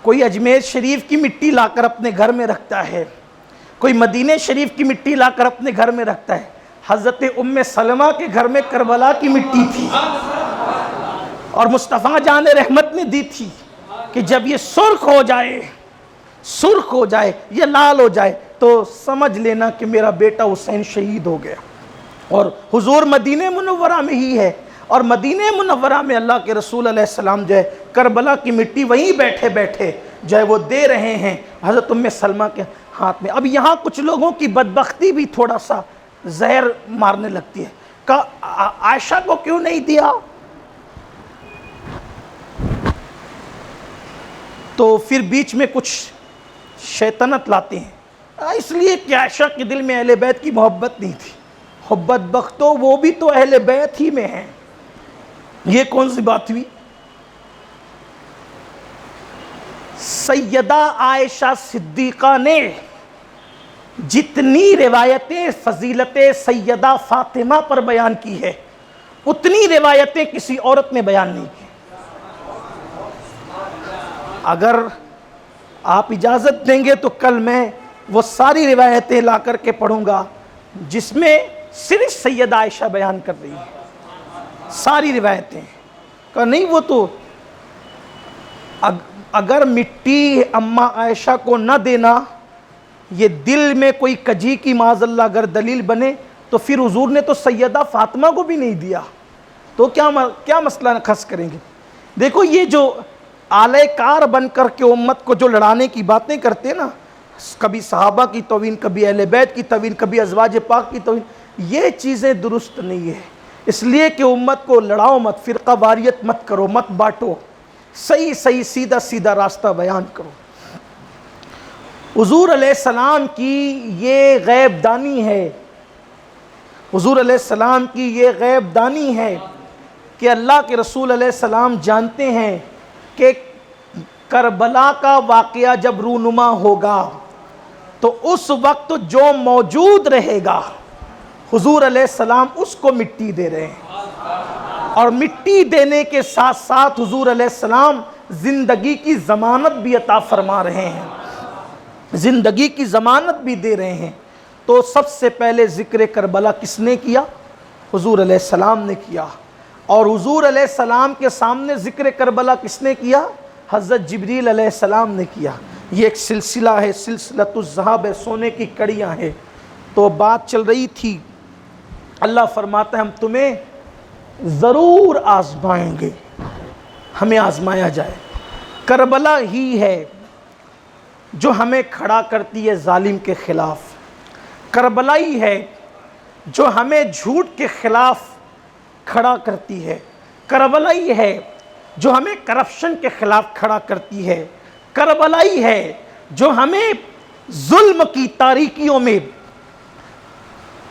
Speaker 1: کوئی اجمیر شریف کی مٹی لا کر اپنے گھر میں رکھتا ہے, کوئی مدینہ شریف کی مٹی لا کر اپنے گھر میں رکھتا ہے. حضرت ام سلمہ کے گھر میں کربلا کی مٹی تھی اور مصطفیٰ جان رحمت نے دی تھی کہ جب یہ سرخ ہو جائے یہ لال ہو جائے تو سمجھ لینا کہ میرا بیٹا حسین شہید ہو گیا. اور حضور مدینہ منورہ میں ہی ہے, اور مدینہ منورہ میں اللہ کے رسول علیہ السلام جو ہے کربلا کی مٹی وہیں بیٹھے بیٹھے جو ہے وہ دے رہے ہیں حضرت ام سلمہ کے ہاتھ میں. اب یہاں کچھ لوگوں کی بدبختی بھی تھوڑا سا زہر مارنے لگتی ہے. عائشہ کو کیوں نہیں دیا؟ تو پھر بیچ میں کچھ شیطنت لاتے ہیں, اس لیے کہ عائشہ کے دل میں اہل بیت کی محبت نہیں تھی. بدبختو وہ بھی تو اہل بیت ہی میں ہیں. یہ کون سی بات ہوئی؟ سیدہ عائشہ صدیقہ نے جتنی روایتیں فضیلت سیدہ فاطمہ پر بیان کی ہے اتنی روایتیں کسی عورت نے بیان نہیں کی. اگر آپ اجازت دیں گے تو کل میں وہ ساری روایتیں لا کر کے پڑھوں گا جس میں صرف سیدہ عائشہ بیان کر رہی ہے, ساری روایتیں. کہ نہیں وہ تو اگر مٹی اماں عائشہ کو نہ دینا یہ دل میں کوئی کجی کی معاذ اللہ اگر دلیل بنے تو پھر حضور نے تو سیدہ فاطمہ کو بھی نہیں دیا, تو کیا مسئلہ خاص کریں گے. دیکھو یہ جو آلے کار بن کر کے امت کو جو لڑانے کی باتیں کرتے نا, کبھی صحابہ کی توہین, کبھی اہل بیت کی توہین, کبھی ازواج پاک کی توہین, یہ چیزیں درست نہیں ہے. اس لیے کہ امت کو لڑاؤ مت, فرقہ واریت مت کرو, مت بانٹو, صحیح سیدھا سیدھا راستہ بیان کرو. حضور علیہ السلام کی یہ غیب دانی ہے, حضور علیہ السلام کی یہ غیب دانی ہے کہ اللہ کے رسول علیہ السلام جانتے ہیں کہ کربلا کا واقعہ جب رونما ہوگا تو اس وقت جو موجود رہے گا حضور علیہ السلام اس کو مٹی دے رہے ہیں, اور مٹی دینے کے ساتھ ساتھ حضور علیہ السلام زندگی کی ضمانت بھی عطا فرما رہے ہیں, زندگی کی ضمانت بھی دے رہے ہیں. تو سب سے پہلے ذکر کربلا کس نے کیا؟ حضور علیہ السلام نے کیا. اور حضور علیہ السلام کے سامنے ذکر کربلا کس نے کیا؟ حضرت جبریل علیہ السلام نے کیا. یہ ایک سلسلہ ہے, سلسلۃ الذھاب ہے, سونے کی کڑیاں ہیں. تو بات چل رہی تھی, اللہ فرماتا ہے ہم تمہیں ضرور آزمائیں گے, ہمیں آزمایا جائے. کربلا ہی ہے جو ہمیں کھڑا کرتی ہے ظالم کے خلاف, کربلا ہی ہے جو ہمیں جھوٹ کے خلاف کھڑا کرتی ہے, کربلا ہی ہے جو ہمیں کرپشن کے خلاف کھڑا کرتی ہے, کربلا ہی ہے جو ہمیں ظلم کی تاریکیوں میں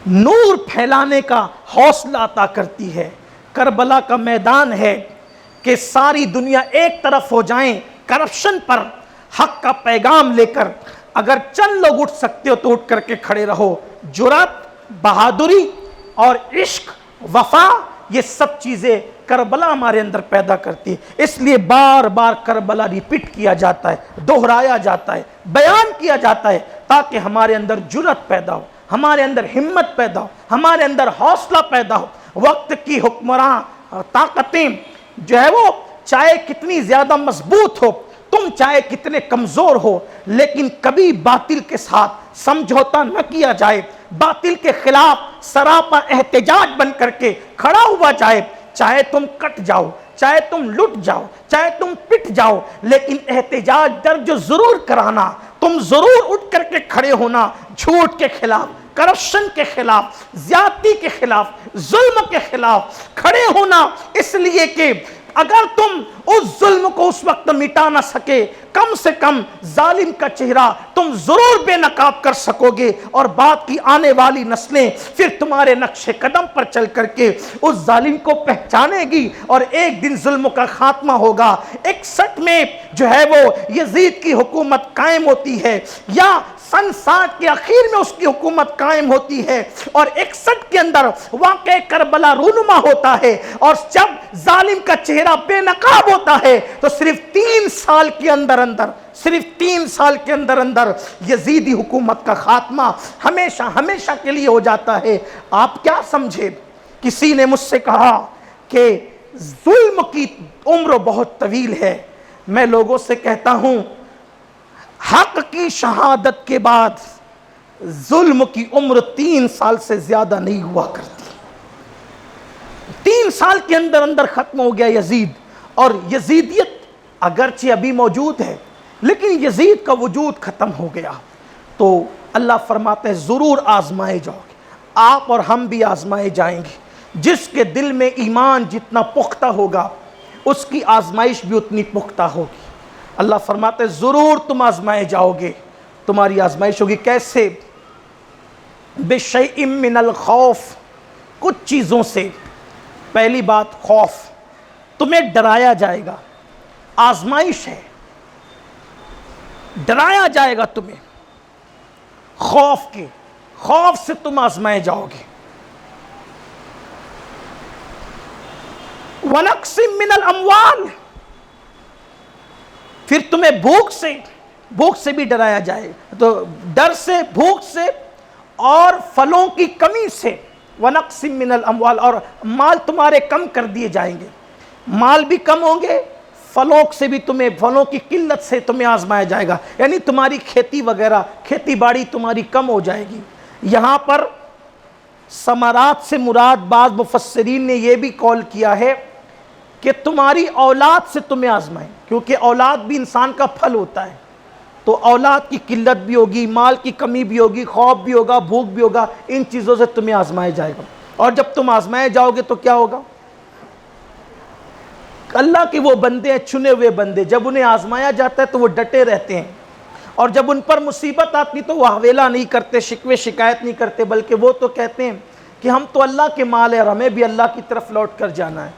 Speaker 1: نور پھیلانے کا حوصلہ عطا کرتی ہے. کربلا کا میدان ہے کہ ساری دنیا ایک طرف ہو جائیں کرپشن پر حق کا پیغام لے کر, اگر چند لوگ اٹھ سکتے ہو تو اٹھ کر کے کھڑے رہو. جرات, بہادری اور عشق, وفا, یہ سب چیزیں کربلا ہمارے اندر پیدا کرتی ہے. اس لیے بار بار کربلا ریپیٹ کیا جاتا ہے, دہرایا جاتا ہے, بیان کیا جاتا ہے تاکہ ہمارے اندر جرات پیدا ہو, ہمارے اندر ہمت پیدا ہو, ہمارے اندر حوصلہ پیدا ہو. وقت کی حکمراں طاقتیں جو ہے وہ چاہے کتنی زیادہ مضبوط ہو, تم چاہے کتنے کمزور ہو, لیکن کبھی باطل کے ساتھ سمجھوتا نہ کیا جائے, باطل کے خلاف سراپا احتجاج بن کر کے کھڑا ہوا جائے. چاہے تم کٹ جاؤ, چاہے تم لٹ جاؤ, چاہے تم پٹ جاؤ, لیکن احتجاج درج ضرور کرانا, تم ضرور اٹھ کر کے کھڑے ہونا جھوٹ کے خلاف, کرپشن کے خلاف, زیادتی کے خلاف, ظلم کے خلاف کھڑے ہونا. اس لیے کہ اگر تم اس ظلم کو اس وقت مٹا نہ سکے، کم سے کم ظالم کا چہرہ تم ضرور بے نقاب کر سکو گے، اور بعد کی آنے والی نسلیں پھر تمہارے نقش قدم پر چل کر کے اس ظالم کو پہچانے گی، اور ایک دن ظلم کا خاتمہ ہوگا۔ 61 میں جو ہے وہ یزید کی حکومت قائم ہوتی ہے، یا سن 60 کے اخیر میں اس کی حکومت قائم ہوتی ہے، اور 61 کے اندر واقعہ کربلا رونما ہوتا ہے، اور جب ظالم کا چہرہ بے نقاب ہوتا ہے تو صرف 3 سال کے اندر یزیدی حکومت کا خاتمہ ہمیشہ کے لیے ہو جاتا ہے۔ آپ کیا سمجھے؟ کسی نے مجھ سے کہا کہ ظلم کی عمر بہت طویل ہے۔ میں لوگوں سے کہتا ہوں حق کی شہادت کے بعد ظلم کی عمر 3 سال سے زیادہ نہیں ہوا کرتی۔ 3 سال کے اندر ختم ہو گیا یزید، اور یزیدیت اگرچہ ابھی موجود ہے لیکن یزید کا وجود ختم ہو گیا۔ تو اللہ فرماتے ہیں ضرور آزمائے جاؤ گے، آپ اور ہم بھی آزمائے جائیں گے۔ جس کے دل میں ایمان جتنا پختہ ہوگا اس کی آزمائش بھی اتنی پختہ ہوگی۔ اللہ فرماتے ہیں ضرور تم آزمائے جاؤ گے، تمہاری آزمائش ہوگی۔ کیسے؟ بِشَيْءٍ مِّنَ الْخَوْفِ، کچھ چیزوں سے۔ پہلی بات خوف، تمہیں ڈرایا جائے گا، آزمائش ہے، ڈرایا جائے گا تمہیں خوف سے تم آزمائے جاؤ گے۔ وَنَقْصٍ مِّنَ الْأَمْوَالِ، پھر تمہیں بھوک سے بھی ڈرایا جائے گا، تو ڈر سے، بھوک سے، اور پھلوں کی کمی سے۔ وَنَقْصٍ مِّنَ الْأَمْوَالِ، اور مال تمہارے کم کر دیے جائیں گے، مال بھی کم ہوں گے، پھلوں سے بھی پھلوں کی قلت سے تمہیں آزمایا جائے گا، یعنی تمہاری کھیتی وغیرہ، کھیتی باڑی تمہاری کم ہو جائے گی۔ یہاں پر ثمرات سے مراد بعض مفسرین نے یہ بھی قول کیا ہے کہ تمہاری اولاد سے تمہیں آزمائیں، کیونکہ اولاد بھی انسان کا پھل ہوتا ہے، تو اولاد کی قلت بھی ہوگی، مال کی کمی بھی ہوگی، خوف بھی ہوگا، بھوک بھی ہوگا، ان چیزوں سے تمہیں آزمایا جائے گا۔ اور جب تم آزمائے جاؤ گے تو کیا ہوگا؟ اللہ کے وہ بندے ہیں، چنے ہوئے بندے، جب انہیں آزمایا جاتا ہے تو وہ ڈٹے رہتے ہیں، اور جب ان پر مصیبت آتی تو وہ حویلہ نہیں کرتے، شکوے شکایت نہیں کرتے، بلکہ وہ تو کہتے ہیں کہ ہم تو اللہ کے مال ہیں اور ہمیں بھی اللہ کی طرف لوٹ کر جانا ہے۔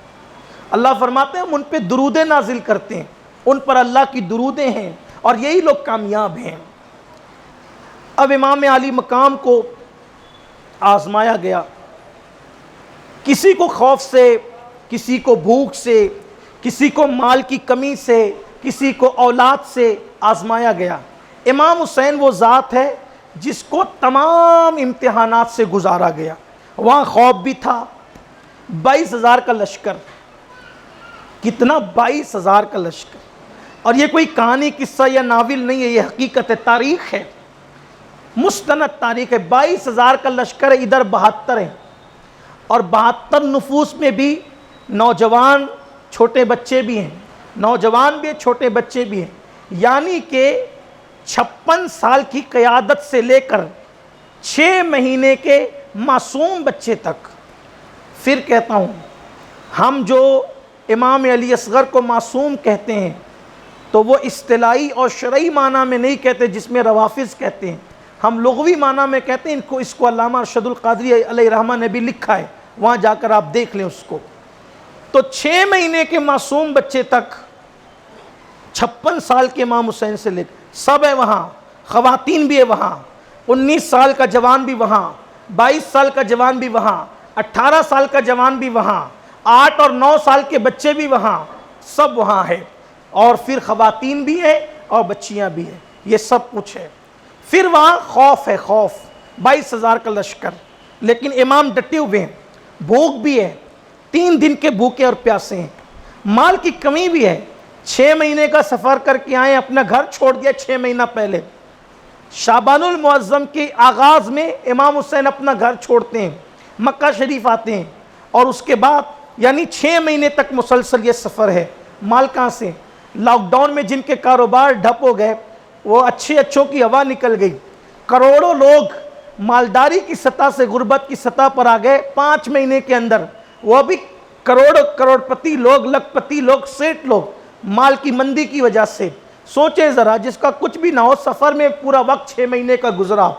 Speaker 1: اللہ فرماتے ہیں ہم ان پہ درودیں نازل کرتے ہیں، ان پر اللہ کی درودیں ہیں، اور یہی لوگ کامیاب ہیں۔ اب امام علی مقام کو آزمایا گیا، کسی کو خوف سے، کسی کو بھوک سے، کسی کو مال کی کمی سے، کسی کو اولاد سے آزمایا گیا۔ امام حسین وہ ذات ہے جس کو تمام امتحانات سے گزارا گیا۔ وہاں خوف بھی تھا، 22,000 کا لشکر، کتنا؟ 22,000 کا لشکر، اور یہ کوئی کہانی قصہ یا ناول نہیں ہے، یہ حقیقت ہے، تاریخ ہے، مستند تاریخ ہے۔ 22,000 کا لشکر ہے، ادھر 72 ہیں، اور 72 نفوس میں بھی نوجوان چھوٹے بچے بھی ہیں، نوجوان بھی ہیں، چھوٹے بچے بھی ہیں، یعنی کہ 56 سال کی قیادت سے لے کر 6 مہینے کے معصوم بچے تک۔ پھر کہتا ہوں، ہم جو امام علی اصغر کو معصوم کہتے ہیں تو وہ اصطلاحی اور شرعی معنی میں نہیں کہتے جس میں روافظ کہتے ہیں، ہم لغوی معنی میں کہتے ہیں۔ اس کو علامہ ارشد القادری علیہ رحمہ نے بھی لکھا ہے، وہاں جا کر آپ دیکھ لیں اس کو۔ تو 6 مہینے کے معصوم بچے تک، 56 سال کے امام حسین سے لے کر سب ہے وہاں، خواتین بھی ہے وہاں، 19 سال کا جوان بھی وہاں، 22 سال کا جوان بھی وہاں، 18 سال کا جوان بھی وہاں، 8 اور 9 سال کے بچے بھی وہاں، سب وہاں ہے، اور پھر خواتین بھی ہیں اور بچیاں بھی ہیں، یہ سب کچھ ہے۔ پھر وہاں خوف ہے، خوف، 22,000 کا لشکر، لیکن امام ڈٹے ہوئے ہیں، بھوک بھی ہے، 3 دن کے بھوکے اور پیاسے ہیں، مال کی کمی بھی ہے، 6 مہینے کا سفر کر کے آئے، اپنا گھر چھوڑ دیا 6 مہینہ پہلے۔ شعبان المعظم کے آغاز میں امام حسین اپنا گھر چھوڑتے ہیں، مکہ شریف آتے ہیں، اور اس کے بعد یعنی 6 مہینے تک مسلسل یہ سفر ہے۔ مال کہاں سے؟ لاک ڈاؤن میں جن کے کاروبار ڈھپ ہو گئے، وہ اچھوں کی ہوا نکل گئی، کروڑوں لوگ مالداری کی سطح سے غربت کی سطح پر آ گئے 5 مہینے کے اندر، وہ بھی کروڑپتی لوگ، لکھپتی لوگ، سیٹ لوگ مال کی مندی کی وجہ سے. سوچیں ذرا، جس کا کچھ بھی نہ ہو، سفر میں پورا وقت 6 مہینے کا گزرا،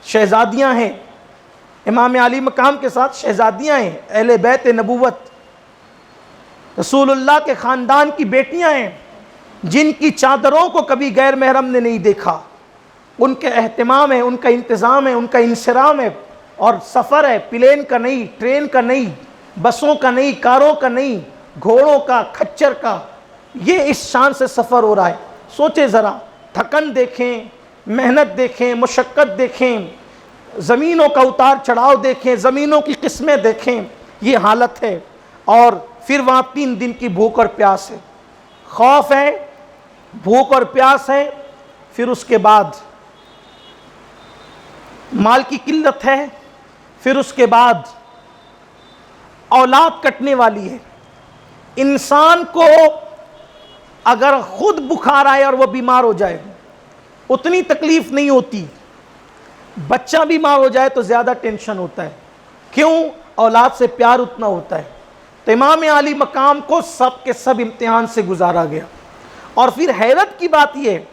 Speaker 1: شہزادیاں ہیں امام علی مقام کے ساتھ، شہزادیاں ہیں اہل بیت نبوت، رسول اللہ کے خاندان کی بیٹیاں ہیں جن کی چادروں کو کبھی غیر محرم نے نہیں دیکھا. ان کے اہتمام ہے، ان کا انتظام ہے، ان کا انصرام ہے. اور سفر ہے پلین کا نہیں، ٹرین کا نہیں، بسوں کا نہیں، کاروں کا نہیں، گھوڑوں کا، کھچر کا. یہ اس شان سے سفر ہو رہا ہے. سوچیں ذرا، تھکن دیکھیں، محنت دیکھیں، مشقت دیکھیں، زمینوں کا اتار چڑھاؤ دیکھیں، زمینوں کی قسمیں دیکھیں. یہ حالت ہے. اور پھر وہاں 3 دن کی بھوک اور پیاس ہے، خوف ہے، بھوک اور پیاس ہے. پھر اس کے بعد مال کی قلت ہے. پھر اس کے بعد اولاد کٹنے والی ہے. انسان کو اگر خود بخار آئے اور وہ بیمار ہو جائے اتنی تکلیف نہیں ہوتی، بچہ بیمار ہو جائے تو زیادہ ٹینشن ہوتا ہے. کیوں؟ اولاد سے پیار اتنا ہوتا ہے. تو امام علی مقام کو سب کے سب امتحان سے گزارا گیا. اور پھر حیرت کی بات یہ ہے،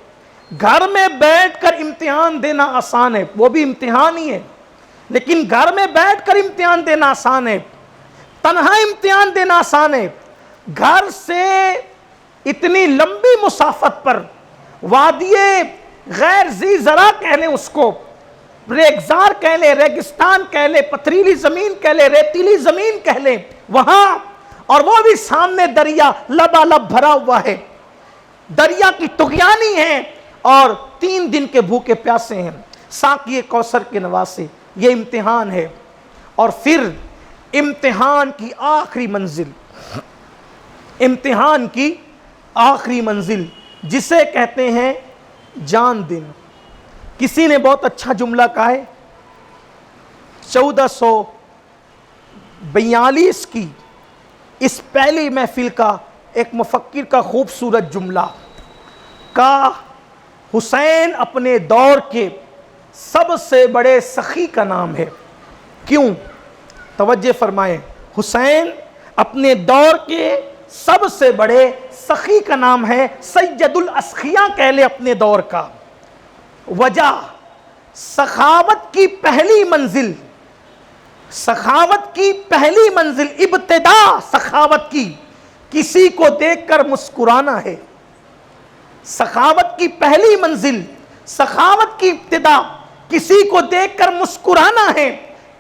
Speaker 1: گھر میں بیٹھ کر امتحان دینا آسان ہے، وہ بھی امتحان ہی ہے، لیکن گھر میں بیٹھ کر امتحان دینا آسان ہے، تنہا امتحان دینا آسان ہے. گھر سے اتنی لمبی مسافت پر، وادی غیر ذی زرع کہہ لیں اس کو، ریگزار کہہ لیں، ریگستان کہہ لیں، پتھریلی زمین کہہ لیں، ریتیلی زمین کہہ لیں، وہاں، اور وہ بھی سامنے دریا لبالب بھرا ہوا ہے، دریا کی طغیانی ہے، اور 3 دن کے بھوکے پیاسے ہیں، ساقی کوثر کے نواسے. یہ امتحان ہے. اور پھر امتحان کی آخری منزل، امتحان کی آخری منزل جسے کہتے ہیں جان دن. کسی نے بہت اچھا جملہ کہا ہے، 1442 کی اس پہلی محفل کا ایک مفکر کا خوبصورت جملہ کا، حسین اپنے دور کے سب سے بڑے سخی کا نام ہے. کیوں؟ توجہ فرمائیں. حسین اپنے دور کے سب سے بڑے سخی کا نام ہے، سید الاسخیاء کہہ لے اپنے دور کا. وجہ، سخاوت کی پہلی منزل، سخاوت کی پہلی منزل، ابتدا سخاوت کی کسی کو دیکھ کر مسکرانا ہے. سخاوت کی پہلی منزل، سخاوت کی ابتدا کسی کو دیکھ کر مسکرانا ہے،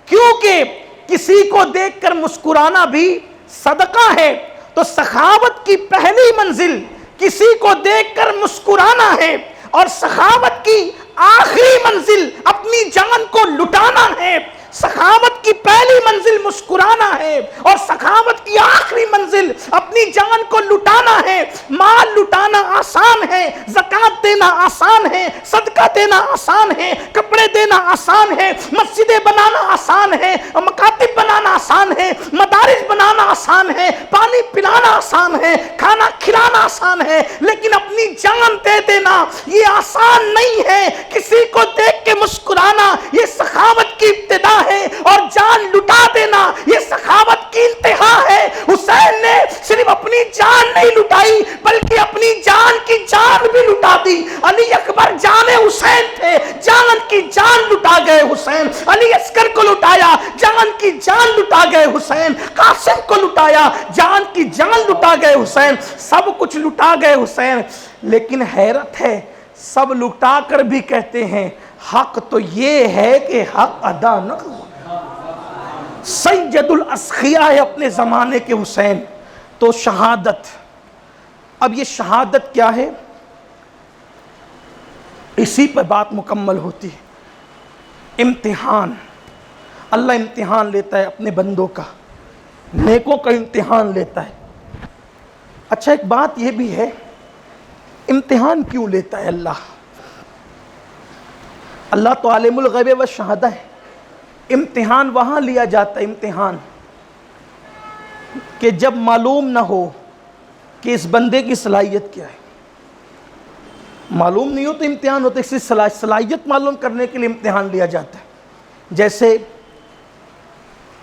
Speaker 1: کیونکہ کسی کو دیکھ کر مسکرانا بھی صدقہ ہے. تو سخاوت کی پہلی منزل کسی کو دیکھ کر مسکرانا ہے، اور سخاوت کی آخری منزل اپنی جان کو لٹانا ہے. سخاوت کی پہلی منزل مسکرانا ہے، اور سخاوت کی آخری منزل اپنی جان کو لٹانا ہے. مال لٹانا آسان ہے، زکوٰۃ دینا آسان ہے، صدقہ دینا آسان ہے، کپڑے دینا آسان ہے، مسجدیں بنانا آسان ہے، مکاتب بنانا آسان ہے، مدارس بنانا آسان ہے، پانی پلانا آسان ہے، کھانا کھلانا آسان ہے، لیکن اپنی جان دے دینا یہ آسان نہیں ہے. کسی کو دیکھ کے مسکرانا یہ سخاوت کی ابتدا ہے، اور جان لٹا دینا یہ سخاوت کی انتہا ہے. حسین نے صرف اپنی جان نہیں لٹائی بلکہ اپنی جان کی جان بھی لٹا دی. علی اکبر جان حسین تھے، جان کی جان لٹا گئے حسین. علی اصغر کو لٹایا، جان کی جان لٹا گئے حسین. قاسم کو لٹایا، جان کی جان لٹا گئے حسین. سب کچھ لٹا گئے حسین. لیکن حیرت ہے، سب لٹا کر بھی کہتے ہیں حق تو یہ ہے کہ حق ادا نہ ہو. سید الاسخیاء ہے اپنے زمانے کے حسین. تو شہادت، اب یہ شہادت کیا ہے؟ اسی پہ بات مکمل ہوتی ہے. امتحان، اللہ امتحان لیتا ہے اپنے بندوں کا، نیکوں کا امتحان لیتا ہے. اچھا ایک بات یہ بھی ہے، امتحان کیوں لیتا ہے اللہ؟ اللہ تو عالم الغیب والشہادہ ہے. امتحان وہاں لیا جاتا ہے، امتحان کہ جب معلوم نہ ہو کہ اس بندے کی صلاحیت کیا ہے. معلوم نہیں ہو تو امتحان ہوتا ہے. اس صلاحیت معلوم کرنے کے لیے امتحان لیا جاتا ہے. جیسے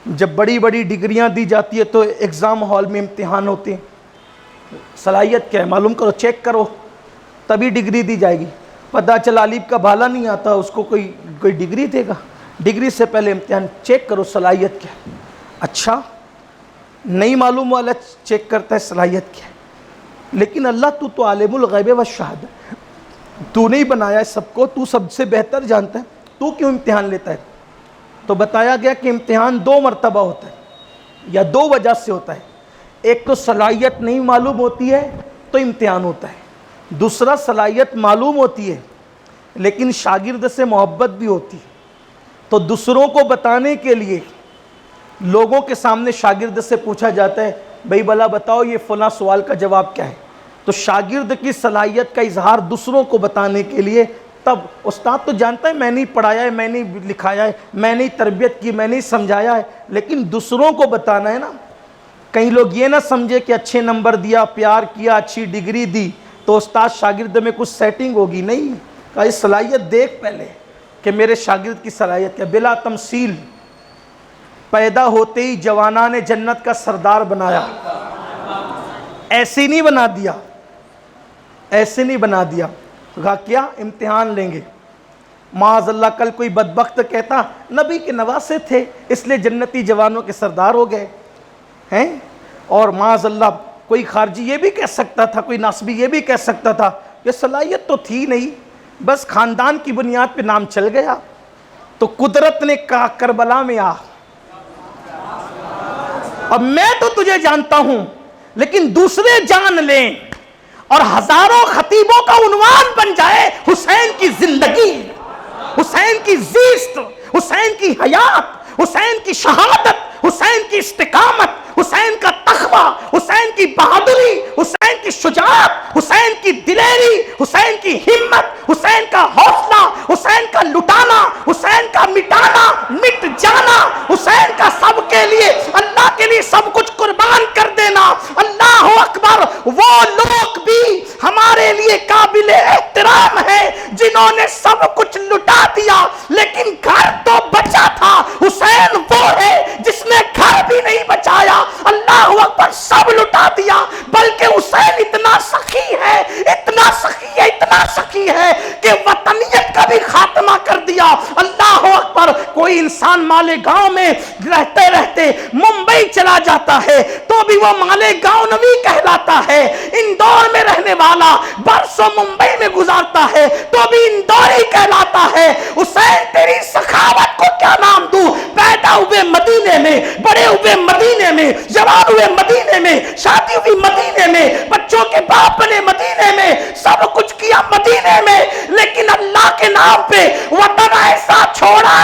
Speaker 1: جب بڑی بڑی ڈگریاں دی جاتی ہے تو ایگزام ہال میں امتحان ہوتے ہیں، صلاحیت کیا ہے معلوم کرو، چیک کرو، تبھی ڈگری دی جائے گی۔ پتہ چلا الف کا بھالا نہیں آتا، اس کو کوئی ڈگری دے گا؟ ڈگری سے پہلے امتحان چیک کرو صلاحیت کیا ہے۔ اچھا نہیں معلوم والا چیک کرتا ہے صلاحیت کیا ہے، لیکن اللہ تو عالم الغیب والشہادہ، تو نہیں بنایا ہے سب کو، تو سب سے بہتر جانتا ہے، تو کیوں امتحان لیتا ہے؟ تو بتایا گیا کہ امتحان 2 مرتبہ ہوتا ہے یا 2 وجہ سے ہوتا ہے۔ ایک تو صلاحیت نہیں معلوم ہوتی ہے تو امتحان ہوتا ہے، دوسرا صلاحیت معلوم ہوتی ہے لیکن شاگرد سے محبت بھی ہوتی ہے، تو دوسروں کو بتانے کے لیے لوگوں کے سامنے شاگرد سے پوچھا جاتا ہے بھئی بھلا بتاؤ یہ فلاں سوال کا جواب کیا ہے، تو شاگرد کی صلاحیت کا اظہار دوسروں کو بتانے کے لیے، تب استاد تو جانتا ہے میں نہیں پڑھایا ہے، میں نہیں لکھایا ہے، میں نہیں تربیت کی، میں نہیں سمجھایا ہے، لیکن دوسروں کو بتانا ہے نا۔ کئی لوگ یہ نہ سمجھے کہ اچھے نمبر دیا، پیار کیا، اچھی ڈگری دی تو استاد شاگرد میں کچھ سیٹنگ ہوگی، نہیں، کہا یہ صلاحیت دیکھ پہلے کہ میرے شاگرد کی صلاحیت کیا۔ بلا تمثیل پیدا ہوتے ہی جوانان جنت کا سردار بنایا، ایسے نہیں بنا دیا، ایسے نہیں بنا دیا، کہا کیا امتحان لیں گے۔ معاذ اللہ کل کوئی بدبخت کہتا نبی کے نواسے تھے اس لیے جنتی جوانوں کے سردار ہو گئے ہیں، اور معاذ اللہ کوئی خارجی یہ بھی کہہ سکتا تھا، کوئی ناسبی یہ بھی کہہ سکتا تھا یہ صلاحیت تو تھی نہیں، بس خاندان کی بنیاد پہ نام چل گیا۔ تو قدرت نے کہا کربلا میں آ، اب میں تو تجھے جانتا ہوں لیکن دوسرے جان لیں اور ہزاروں خطیبوں کا عنوان بن جائے حسین کی زندگی، حسین کی زیست، حسین کی حیات، حسین کی شہادت، حسین کی استقامت، حسین کا تقوی، حسین کی بہادری، حسین کی شجاعت، حسین کی دلیری، حسین کی ہمت، حسین کا حوصلہ، حسین کا لٹانا، حسین کا مٹانا، مٹ جانا، حسین کا سب کے لیے، اللہ کے لیے سب کچھ قربان کر دینا۔ اللہ اکبر، وہ لوگ بھی ہمارے لیے قابل احترام ہیں جنہوں نے سب کچھ لٹا دیا لیکن گھر تو بچا تھا۔ حسین وہ ہے جس نے گھر بھی نہیں بچایا، اللہ اکبر، سب لٹا دیا، بلکہ حسین اتنا سخی ہے، اتنا سخی ہے، اتنا سخی ہے کہ وطنیت کا بھی خاتمہ کر دیا۔ اللہ اکبر، کوئی انسان مالیگاؤں میں رہتے رہتے ممبئی چلا جاتا ہے تو بھی وہ مالیگاؤں نوی کہلاتا ہے، اندور میں رہنے والا برسوں ممبئی میں گزارتا ہے تو بھی اندوری کہلاتا ہے۔ حسین تیری سخاوت کو کیا نام دوں؟ پیدا ہوئے مدینے میں، بڑے ہوئے مدینے میں، جوان ہوئے مدینے میں، شادی ہوئی مدینے میں، بچوں کے باپ بنے مدینے میں، سب کچھ کیا مدینے میں، لیکن اللہ کے نام پہ وطن ایسا چھوڑا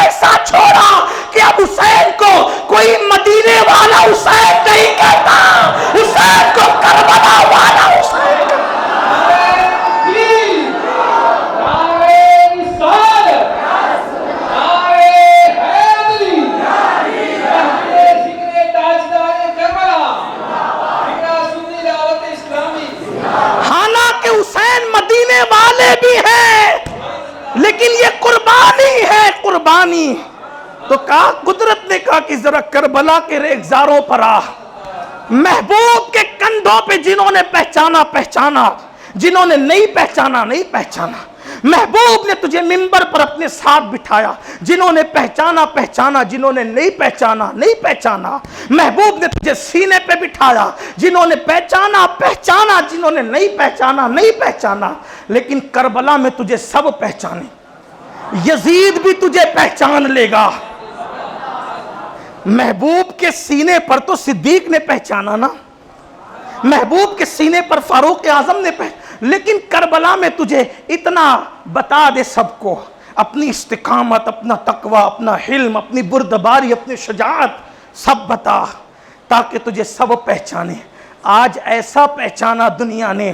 Speaker 1: کہ اب حسین کو کوئی مدینے والا حسین نہیں کہتا، حسین کو کربلا والا حسین کہتا۔ والے بھی ہیں لیکن یہ قربانی ہے، قربانی۔ تو کہا، قدرت نے کہا کہ ذرا کربلا کے ریگزاروں پر آ، محبوب کے کندھوں پہ جنہوں نے پہچانا، جنہوں نے نہیں پہچانا، محبوب نے تجھے منبر پر اپنے ساتھ بٹھایا، جنہوں نے پہچانا، جنہوں نے نہیں پہچانا، محبوب نے تجھے سینے پہ بٹھایا، جنہوں نے پہچانا، جنہوں نے نہیں پہچانا، لیکن کربلا میں تجھے سب پہچانے، یزید بھی تجھے پہچان لے گا۔ محبوب کے سینے پر تو صدیق نے پہچانا نا، محبوب کے سینے پر فاروق اعظم نے لیکن کربلا میں تجھے اتنا بتا دے سب کو، اپنی استقامت، اپنا تقوی، اپنا حلم، اپنی بردباری، اپنی شجاعت سب بتا تاکہ تجھے سب پہچانے۔ آج ایسا پہچانا دنیا نے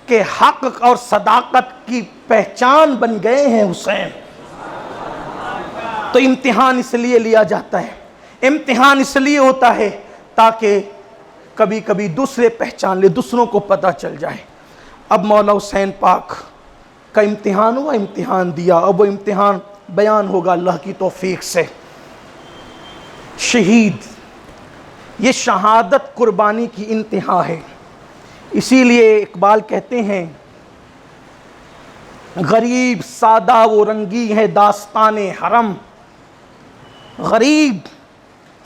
Speaker 1: کہ حق اور صداقت کی پہچان بن گئے ہیں حسین۔ تو امتحان اس لیے لیا جاتا ہے، امتحان اس لیے ہوتا ہے تاکہ کبھی کبھی دوسرے پہچان لے، دوسروں کو پتہ چل جائے۔ اب مولا حسین پاک کا امتحان ہوا، امتحان دیا، اب وہ امتحان بیان ہوگا اللہ کی توفیق سے۔ شہید، یہ شہادت قربانی کی انتہا ہے۔ اسی لیے اقبال کہتے ہیں غریب سادہ وہ رنگی ہے داستان حرم، غریب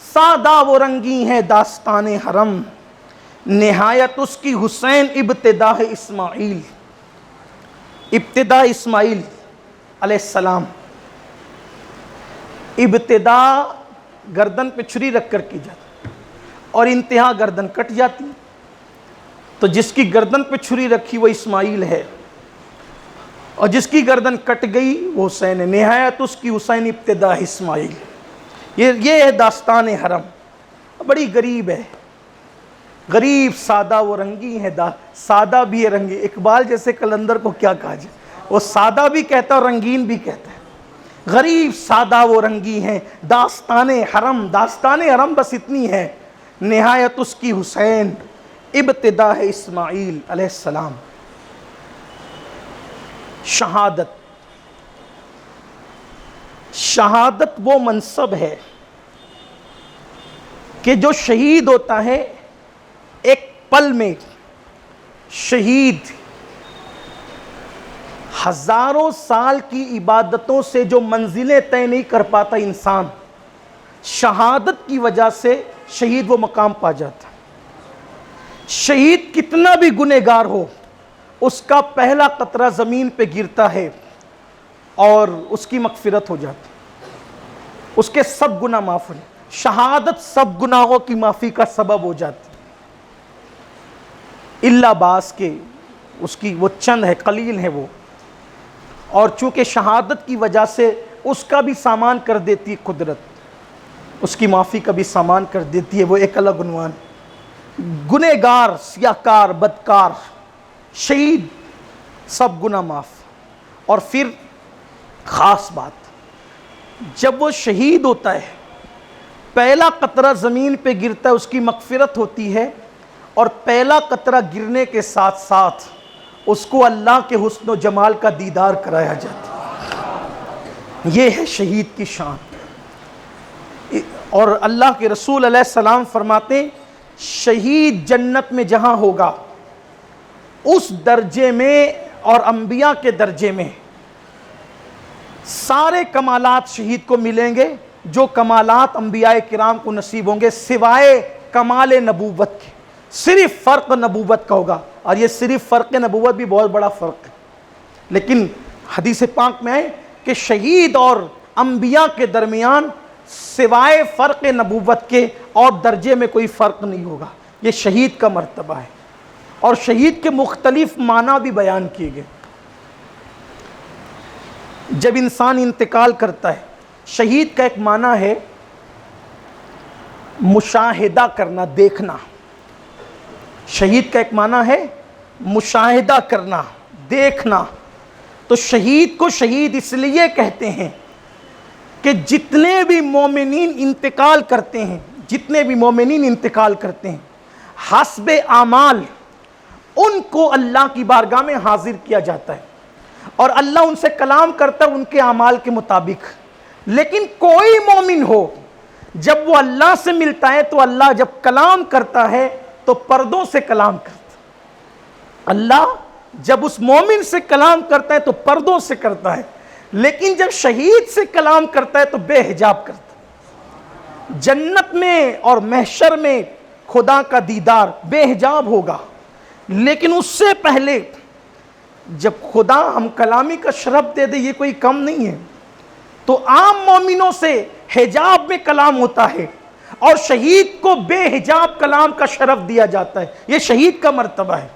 Speaker 1: سادہ وہ رنگی ہے داستان حرم، نہایت اس کی حسین ابتدا ہے اسماعیل۔ ابتدا اسماعیل علیہ السلام، ابتدا گردن پہ چھری رکھ کر کی جاتی اور انتہا گردن کٹ جاتی، تو جس کی گردن پہ چھری رکھی وہ اسماعیل ہے، اور جس کی گردن کٹ گئی وہ حسین ہے۔ نہایت اس کی حسین ابتدا اسماعیل، یہ ہے داستان حرم۔ بڑی غریب ہے، غریب سادہ وہ رنگی ہے، سادہ بھی ہے رنگی۔ اقبال جیسے کلندر کو کیا کہا جائے، وہ سادہ بھی کہتا ہے اور رنگین بھی کہتا ہے۔ غریب سادہ وہ رنگی ہیں داستان حرم، داستان حرم بس اتنی ہے، نہایت اس کی حسین ابتدا ہے اسماعیل علیہ السلام۔ شہادت، شہادت وہ منصب ہے کہ جو شہید ہوتا ہے ایک پل میں، شہید ہزاروں سال کی عبادتوں سے جو منزلیں طے نہیں کر پاتا انسان، شہادت کی وجہ سے شہید وہ مقام پا جاتا ہے۔ شہید کتنا بھی گنہگار ہو، اس کا پہلا قطرہ زمین پہ گرتا ہے اور اس کی مغفرت ہو جاتی، اس کے سب گناہ معاف ہیں۔ شہادت سب گناہوں کی معافی کا سبب ہو جاتی، الا باس کے اس کی وہ چند ہے، قلیل ہے وہ، اور چونکہ شہادت کی وجہ سے اس کا بھی سامان کر دیتی ہے قدرت، اس کی معافی کا بھی سامان کر دیتی ہے، وہ ایک الگ عنوان۔ گنہگار، سیاہکار، بدکار، شہید سب گناہ معاف۔ اور پھر خاص بات، جب وہ شہید ہوتا ہے پہلا قطرہ زمین پہ گرتا ہے، اس کی مغفرت ہوتی ہے، اور پہلا قطرہ گرنے کے ساتھ ساتھ اس کو اللہ کے حسن و جمال کا دیدار کرایا جاتا ہے۔ یہ ہے شہید کی شان۔ اور اللہ کے رسول علیہ السلام فرماتے ہیں شہید جنت میں جہاں ہوگا اس درجے میں اور انبیاء کے درجے میں سارے کمالات شہید کو ملیں گے جو کمالات انبیاء کرام کو نصیب ہوں گے، سوائے کمال نبوت کے۔ صرف فرق نبوت کا ہوگا، اور یہ صرف فرق نبوت بھی بہت بڑا فرق ہے، لیکن حدیث پاک میں ہے کہ شہید اور انبیاء کے درمیان سوائے فرق نبوت کے اور درجے میں کوئی فرق نہیں ہوگا۔ یہ شہید کا مرتبہ ہے، اور شہید کے مختلف معنی بھی بیان کیے گئے۔ جب انسان انتقال کرتا ہے، شہید کا ایک معنی ہے مشاہدہ کرنا، دیکھنا۔ شہید کا ایک معنی ہے مشاہدہ کرنا، دیکھنا۔ تو شہید کو شہید اس لیے کہتے ہیں کہ جتنے بھی مومنین انتقال کرتے ہیں، جتنے بھی مومنین انتقال کرتے ہیں حسب اعمال، ان کو اللہ کی بارگاہ میں حاضر کیا جاتا ہے، اور اللہ ان سے کلام کرتا ہے ان کے اعمال کے مطابق۔ لیکن کوئی مومن ہو جب وہ اللہ سے ملتا ہے تو اللہ جب کلام کرتا ہے تو پردوں سے کلام کرتا ہے۔ اللہ جب اس مومن سے کلام کرتا ہے تو پردوں سے کرتا ہے، لیکن جب شہید سے کلام کرتا ہے تو بے حجاب کرتا ہے۔ جنت میں اور محشر میں خدا کا دیدار بے حجاب ہوگا، لیکن اس سے پہلے جب خدا ہم کلامی کا شرف دے دے، یہ کوئی کم نہیں ہے، تو عام مومنوں سے حجاب میں کلام ہوتا ہے، اور شہید کو بے حجاب کلام کا شرف دیا جاتا ہے۔ یہ شہید کا مرتبہ ہے۔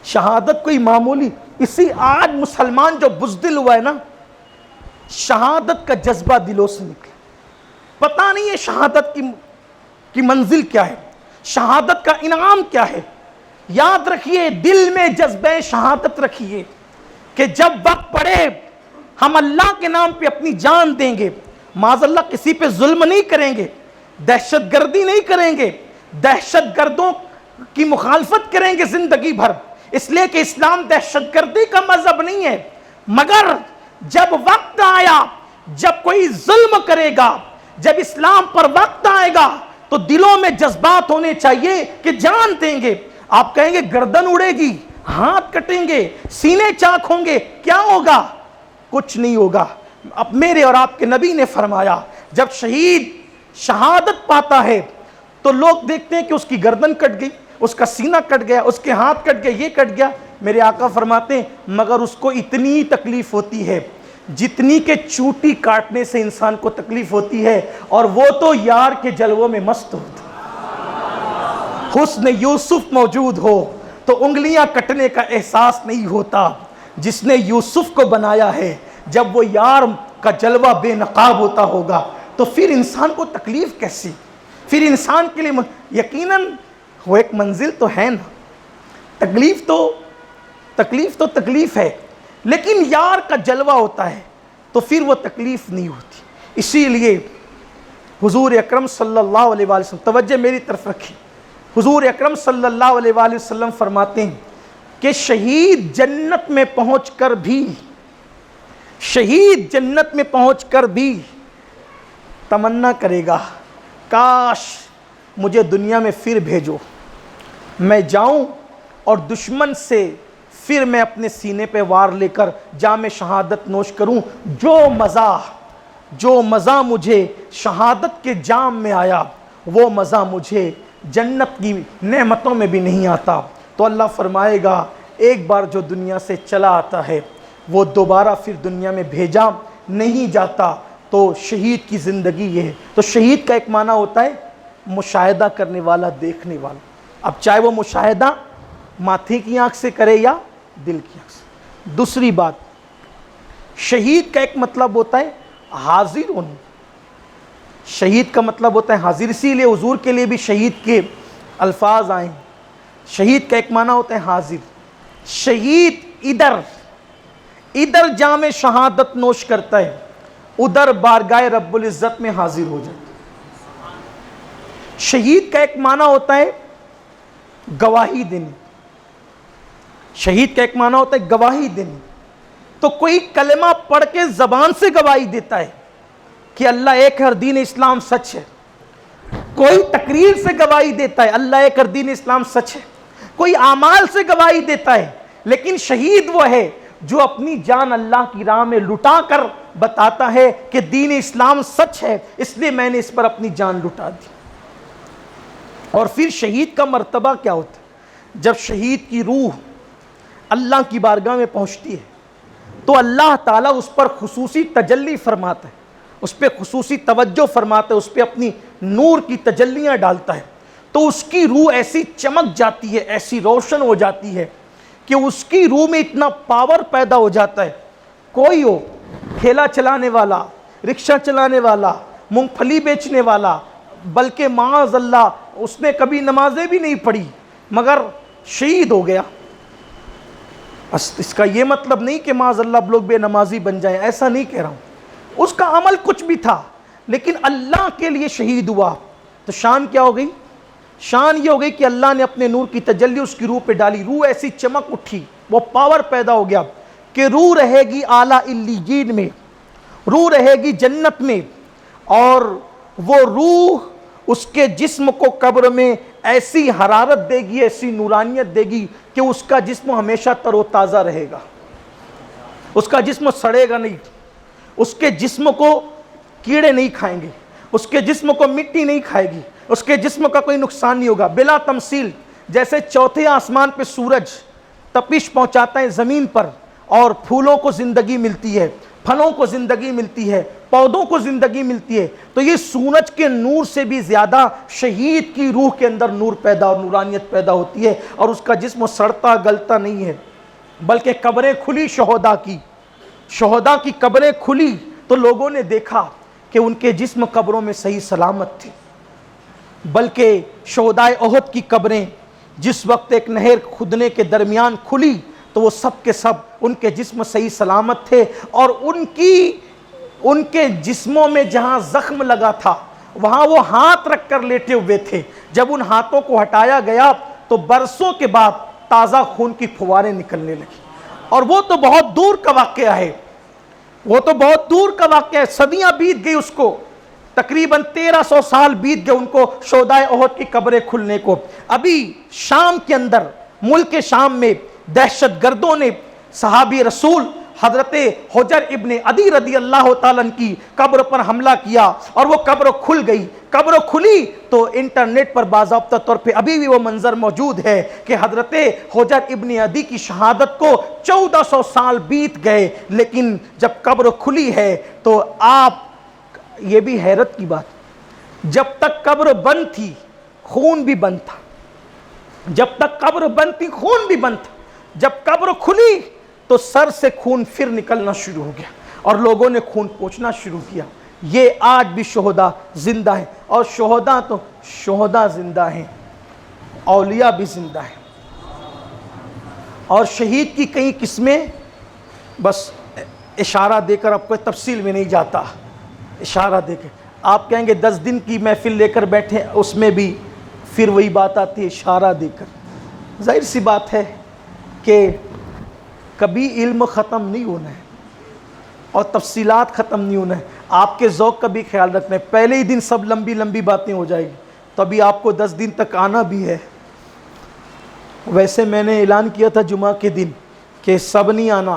Speaker 1: شہادت کوئی معمولی، اسی آج مسلمان جو بزدل ہوا ہے نا، شہادت کا جذبہ دلوں سے نکلا، پتہ نہیں ہے شہادت کی منزل کیا ہے، شہادت کا انعام کیا ہے۔ یاد رکھیے، دل میں جذبہ شہادت رکھیے کہ جب وقت پڑے ہم اللہ کے نام پہ اپنی جان دیں گے، معاذ اللہ کسی پہ ظلم نہیں کریں گے، دہشت گردی نہیں کریں گے، دہشت گردوں کی مخالفت کریں گے زندگی بھر، اس لیے کہ اسلام دہشت گردی کا مذہب نہیں ہے۔ مگر جب وقت آیا، جب کوئی ظلم کرے گا، جب اسلام پر وقت آئے گا تو دلوں میں جذبات ہونے چاہیے کہ جان دیں گے. آپ کہیں گے گردن اڑے گی, ہاتھ کٹیں گے, سینے چاک ہوں گے, کیا ہوگا؟ کچھ نہیں ہوگا. اب میرے اور آپ کے نبی نے فرمایا جب شہید شہادت پاتا ہے تو لوگ دیکھتے ہیں کہ اس کی گردن کٹ گئی, اس کا سینہ کٹ گیا, اس کے ہاتھ کٹ گئے, یہ کٹ گیا. میرے آقا فرماتے ہیں مگر اس کو اتنی تکلیف ہوتی ہے جتنی کہ چوٹی کاٹنے سے انسان کو تکلیف ہوتی ہے, اور وہ تو یار کے جلووں میں مست ہوتا. حسن یوسف موجود ہو تو انگلیاں کٹنے کا احساس نہیں ہوتا. جس نے یوسف کو بنایا ہے جب وہ یار کا جلوہ بے نقاب ہوتا ہوگا تو پھر انسان کو تکلیف کیسی؟ پھر انسان کے لیے یقیناً وہ ایک منزل تو ہے نا, تکلیف تو تکلیف ہے, لیکن یار کا جلوہ ہوتا ہے تو پھر وہ تکلیف نہیں ہوتی. اسی لیے حضور اکرم صلی اللہ علیہ وآلہ وسلم, توجہ میری طرف رکھیں, حضور اکرم صلی اللہ علیہ وآلہ وسلم فرماتے ہیں کہ شہید جنت میں پہنچ کر بھی تمنا کرے گا کاش مجھے دنیا میں پھر بھیجو, میں جاؤں اور دشمن سے پھر میں اپنے سینے پہ وار لے کر جام شہادت نوش کروں. جو مزہ مجھے شہادت کے جام میں آیا وہ مزہ مجھے جنت کی نعمتوں میں بھی نہیں آتا. تو اللہ فرمائے گا ایک بار جو دنیا سے چلا آتا ہے وہ دوبارہ پھر دنیا میں بھیجا نہیں جاتا. تو شہید کی زندگی یہ ہے. تو شہید کا ایک معنی ہوتا ہے مشاہدہ کرنے والا, دیکھنے والا. اب چاہے وہ مشاہدہ ماتھے کی آنکھ سے کرے یا دل کی آنکھ سے. دوسری بات, شہید کا ایک مطلب ہوتا ہے حاضر ہونا. شہید کا مطلب ہوتا ہے حاضر, اسی لیے حضور کے لیے بھی شہید کے الفاظ آئے. شہید کا ایک معنی ہوتا ہے حاضر. شہید ادھر جام شہادت نوش کرتا ہے, ادھر بارگاہ رب العزت میں حاضر ہو جاتا ہے. شہید کا ایک معنی ہوتا ہے گواہی دینی. شہید کا ایک معنی ہوتا ہے گواہی دینی. تو کوئی کلمہ پڑھ کے زبان سے گواہی دیتا ہے کہ اللہ ایک ہے اور دین اسلام سچ ہے. کوئی تقریر سے گواہی دیتا ہے اللہ ایک اور دین اسلام سچ ہے. کوئی اعمال سے گواہی دیتا ہے. لیکن شہید وہ ہے جو اپنی جان اللہ کی راہ میں لٹا کر بتاتا ہے کہ دین اسلام سچ ہے, اس لیے میں نے اس پر اپنی جان لٹا دی. اور پھر شہید کا مرتبہ کیا ہوتا ہے؟ جب شہید کی روح اللہ کی بارگاہ میں پہنچتی ہے تو اللہ تعالیٰ اس پر خصوصی تجلی فرماتا ہے, اس پہ خصوصی توجہ فرماتا ہے, اس پہ اپنی نور کی تجلیاں ڈالتا ہے. تو اس کی روح ایسی چمک جاتی ہے, ایسی روشن ہو جاتی ہے کہ اس کی روح میں اتنا پاور پیدا ہو جاتا ہے. کوئی ہو, ٹھیلا چلانے والا, رکشہ چلانے والا, مونگ پھلی بیچنے والا, بلکہ معاذ اللہ اس نے کبھی نمازیں بھی نہیں پڑھی مگر شہید ہو گیا. اس کا یہ مطلب نہیں کہ معاذ اللہ لوگ بے نمازی بن جائیں, ایسا نہیں کہہ رہا ہوں. اس کا عمل کچھ بھی تھا لیکن اللہ کے لیے شہید ہوا تو شان کیا ہو گئی؟ شان یہ ہو گئی کہ اللہ نے اپنے نور کی تجلی اس کی روح پہ ڈالی. روح ایسی چمک اٹھی, وہ پاور پیدا ہو گیا کہ روح رہے گی اعلیٰ علیین میں, روح رہے گی جنت میں, اور وہ روح اس کے جسم کو قبر میں ایسی حرارت دے گی, ایسی نورانیت دے گی کہ اس کا جسم ہمیشہ تر و تازہ رہے گا. اس کا جسم سڑے گا نہیں, اس کے جسم کو کیڑے نہیں کھائیں گے, اس کے جسم کو مٹی نہیں کھائے گی, اس کے جسم کا کوئی نقصان نہیں ہوگا. بلا تمثیل جیسے چوتھے آسمان پہ سورج تپش پہنچاتا ہے زمین پر اور پھولوں کو زندگی ملتی ہے, پھلوں کو زندگی ملتی ہے, پودوں کو زندگی ملتی ہے, تو یہ سورج کے نور سے بھی زیادہ شہید کی روح کے اندر نور پیدا اور نورانیت پیدا ہوتی ہے, اور اس کا جسم سڑتا گلتا نہیں ہے. بلکہ قبریں کھلی شہداء کی قبریں کھلی تو لوگوں نے دیکھا کہ ان کے جسم قبروں میں صحیح سلامت تھے. بلکہ شہدائے احد کی قبریں جس وقت ایک نہر کھدنے کے درمیان کھلی تو وہ سب کے سب ان کے جسم صحیح سلامت تھے, اور ان کے جسموں میں جہاں زخم لگا تھا وہاں وہ ہاتھ رکھ کر لیٹے ہوئے تھے. جب ان ہاتھوں کو ہٹایا گیا تو برسوں کے بعد تازہ خون کی پھواریں نکلنے لگی. اور وہ تو بہت دور کا واقعہ ہے, صدیاں بیت گئی اس کو, تقریباً 1300 سال بیت گئے ان کو شہدائے احد کی قبریں کھلنے کو۔ ابھی شام کے اندر، ملک شام میں دہشت گردوں نے صحابی رسول حضرت حجر ابن عدی رضی اللہ تعالیٰ عنہ کی قبر پر حملہ کیا اور وہ قبر کھل گئی۔ قبر کھلی تو انٹرنیٹ پر باضابطہ طور پہ ابھی بھی وہ منظر موجود ہے کہ حضرت حجر ابن عدی کی شہادت کو 1400 سال بیت گئے، لیکن جب قبر کھلی ہے تو آپ، یہ بھی حیرت کی بات، جب تک قبر بند تھی خون بھی بند تھا، جب تک قبر بند تھی خون بھی بند تھا، جب قبر کھلی تو سر سے خون پھر نکلنا شروع ہو گیا اور لوگوں نے خون پوچھنا شروع کیا۔ یہ آج بھی شہداء زندہ ہیں، اور شہداء تو شہداء زندہ ہیں، اولیاء بھی زندہ ہیں۔ اور شہید کی کئی قسمیں، بس اشارہ دے کر اب کوئی تفصیل میں نہیں جاتا، اشارہ دے کے آپ کہیں گے 10 دن کی محفل لے کر بیٹھے، اس میں بھی پھر وہی بات آتی ہے اشارہ دے کر۔ ظاہر سی بات ہے کہ کبھی علم ختم نہیں ہونا ہے اور تفصیلات ختم نہیں ہونا ہے، آپ کے ذوق کا بھی خیال رکھنا ہے۔ پہلے ہی دن سب لمبی لمبی باتیں ہو جائے گی تو ابھی آپ کو 10 دن تک آنا بھی ہے۔ ویسے میں نے اعلان کیا تھا جمعہ کے دن کہ سب نہیں آنا،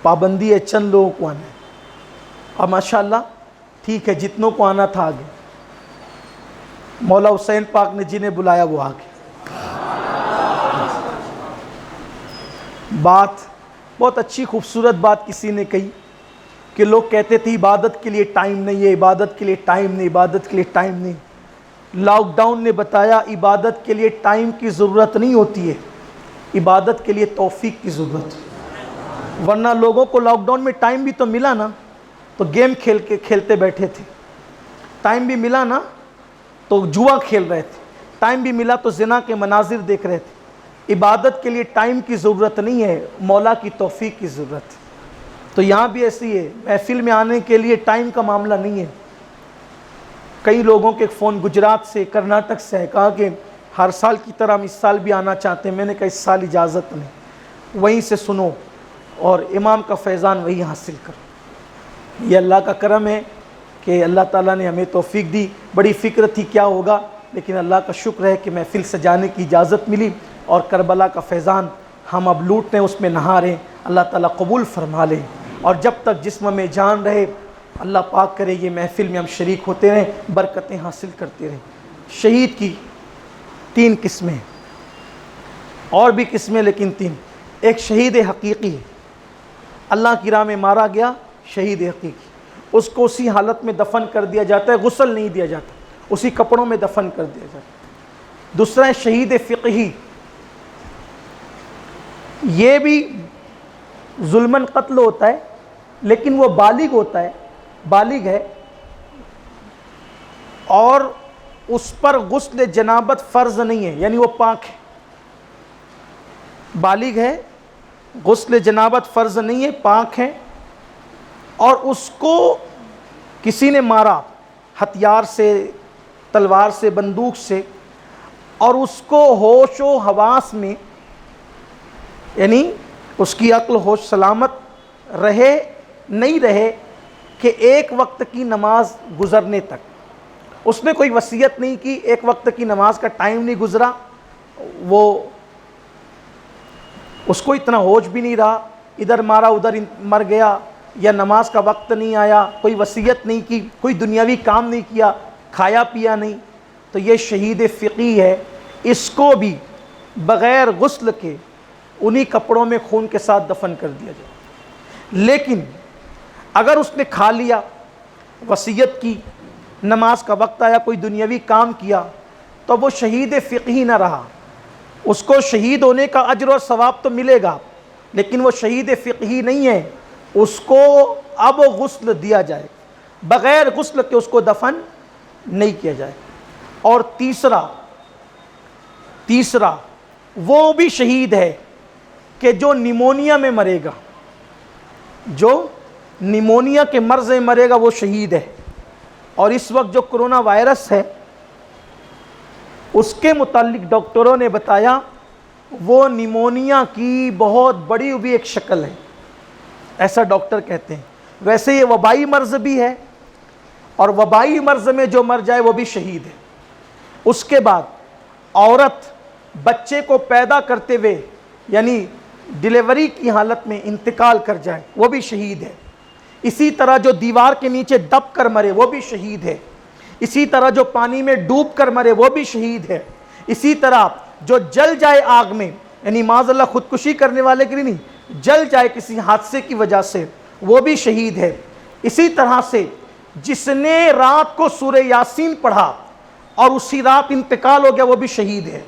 Speaker 1: پابندی ہے چند لوگوں کو آنا ہے، اور ماشاءاللہ ٹھیک ہے جتنوں کو آنا تھا آگے، مولا حسین پاک نے جنہیں بلایا وہ آگے۔ بات بہت اچھی خوبصورت بات کسی نے کہی کہ لوگ کہتے تھے عبادت کے لیے ٹائم نہیں ہے، عبادت کے لیے ٹائم نہیں، عبادت کے لیے ٹائم نہیں۔ لاک ڈاؤن نے بتایا عبادت کے لیے ٹائم کی ضرورت نہیں ہوتی ہے، عبادت کے لیے توفیق کی ضرورت ہے۔ ورنہ لوگوں کو لاک ڈاؤن میں ٹائم بھی تو ملا نا، تو گیم کھیلتے بیٹھے تھے، ٹائم بھی ملا نا تو جوا کھیل رہے تھے، ٹائم بھی ملا تو زنا کے مناظر دیکھ رہے تھے۔ عبادت کے لیے ٹائم کی ضرورت نہیں ہے، مولا کی توفیق کی ضرورت ہے۔ تو یہاں بھی ایسی ہے، محفل میں آنے کے لیے ٹائم کا معاملہ نہیں ہے۔ کئی لوگوں کے فون گجرات سے، کرناٹک سے ہے، کہا کہ ہر سال کی طرح ہم اس سال بھی آنا چاہتے ہیں۔ میں نے کہا اس سال اجازت نہیں، وہیں سے سنو اور امام کا فیضان وہی حاصل کرو۔ یہ اللہ کا کرم ہے کہ اللہ تعالیٰ نے ہمیں توفیق دی۔ بڑی فکر تھی کیا ہوگا، لیکن اللہ کا شکر ہے کہ محفل سجانے کی اجازت ملی، اور کربلا کا فیضان ہم اب لوٹ رہے ہیں، اس میں نہا رہے ہیں۔ اللہ تعالیٰ قبول فرما لے، اور جب تک جسم میں جان رہے اللہ پاک کرے یہ محفل میں ہم شریک ہوتے رہیں، برکتیں حاصل کرتے رہیں۔ شہید کی 3 قسمیں، اور بھی قسمیں لیکن 3۔ ایک شہید حقیقی ہے، اللہ کی راہ میں مارا گیا، شہید حقیقی، اس کو اسی حالت میں دفن کر دیا جاتا ہے، غسل نہیں دیا جاتا، اسی کپڑوں میں دفن کر دیا جاتا ہے۔ دوسرا ہے شہید فقہی، یہ بھی ظلماً قتل ہوتا ہے لیکن وہ بالغ ہوتا ہے، بالغ ہے، اور اس پر غسل جنابت فرض نہیں ہے، یعنی وہ پاک ہے، بالغ ہے، غسل جنابت فرض نہیں ہے، پاک ہے، اور اس کو کسی نے مارا ہتھیار سے، تلوار سے، بندوق سے، اور اس کو ہوش و حواس میں، یعنی اس کی عقل ہوش سلامت رہے نہیں رہے کہ ایک وقت کی نماز گزرنے تک، اس نے کوئی وصیت نہیں کی، ایک وقت کی نماز کا ٹائم نہیں گزرا، وہ اس کو اتنا ہوش بھی نہیں رہا، ادھر مارا ادھر مر گیا، یا نماز کا وقت نہیں آیا، کوئی وصیت نہیں کی، کوئی دنیاوی کام نہیں کیا، کھایا پیا نہیں، تو یہ شہید فقی ہے۔ اس کو بھی بغیر غسل کے انہی کپڑوں میں خون کے ساتھ دفن کر دیا جائے۔ لیکن اگر اس نے کھا لیا، وصیت کی، نماز کا وقت آیا، کوئی دنیاوی کام کیا، تو وہ شہید فقہی نہ رہا، اس کو شہید ہونے کا اجر اور ثواب تو ملے گا، لیکن وہ شہید فقہی نہیں ہے، اس کو اب غسل دیا جائے، بغیر غسل کے اس کو دفن نہیں کیا جائے۔ اور تیسرا وہ بھی شہید ہے کہ جو نیمونیا میں مرے گا، جو نیمونیا کے مرض میں مرے گا وہ شہید ہے۔ اور اس وقت جو کرونا وائرس ہے اس کے متعلق ڈاکٹروں نے بتایا وہ نیمونیا کی بہت بڑی بھی ایک شکل ہے، ایسا ڈاکٹر کہتے ہیں۔ ویسے یہ وبائی مرض بھی ہے اور وبائی مرض میں جو مر جائے وہ بھی شہید ہے۔ اس کے بعد عورت بچے کو پیدا کرتے ہوئے یعنی ڈیلیوری کی حالت میں انتقال کر جائے وہ بھی شہید ہے۔ اسی طرح جو دیوار کے نیچے دب کر مرے وہ بھی شہید ہے۔ اسی طرح جو پانی میں ڈوب کر مرے وہ بھی شہید ہے۔ اسی طرح جو جل جائے آگ میں یعنی معاذ اللہ خودکشی کرنے والے کے لیے نہیں، جل جائے کسی حادثے کی وجہ سے وہ بھی شہید ہے۔ اسی طرح سے جس نے رات کو سورہ یاسین پڑھا اور اسی رات انتقال ہو گیا وہ بھی شہید ہے۔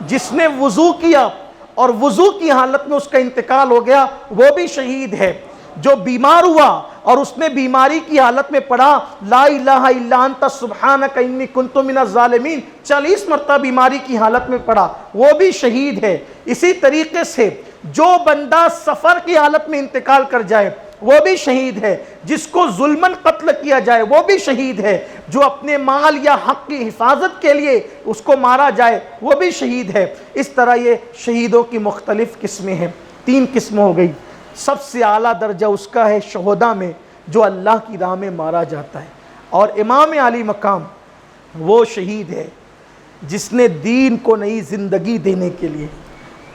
Speaker 1: جس نے وضو کیا اور وضو کی حالت میں اس کا انتقال ہو گیا وہ بھی شہید ہے۔ جو بیمار ہوا اور اس نے بیماری کی حالت میں پڑھا لا الہ الا انت سبحانک انی کنت من الظالمین 40 مرتبہ بیماری کی حالت میں پڑھا وہ بھی شہید ہے۔ اسی طریقے سے جو بندہ سفر کی حالت میں انتقال کر جائے وہ بھی شہید ہے۔ جس کو ظلماً قتل کیا جائے وہ بھی شہید ہے۔ جو اپنے مال یا حق کی حفاظت کے لیے اس کو مارا جائے وہ بھی شہید ہے۔ اس طرح یہ شہیدوں کی مختلف قسمیں ہیں۔ 3 قسم ہو گئی۔ سب سے اعلیٰ درجہ اس کا ہے شہداء میں جو اللہ کی راہ میں مارا جاتا ہے، اور امام علی مقام وہ شہید ہے جس نے دین کو نئی زندگی دینے کے لیے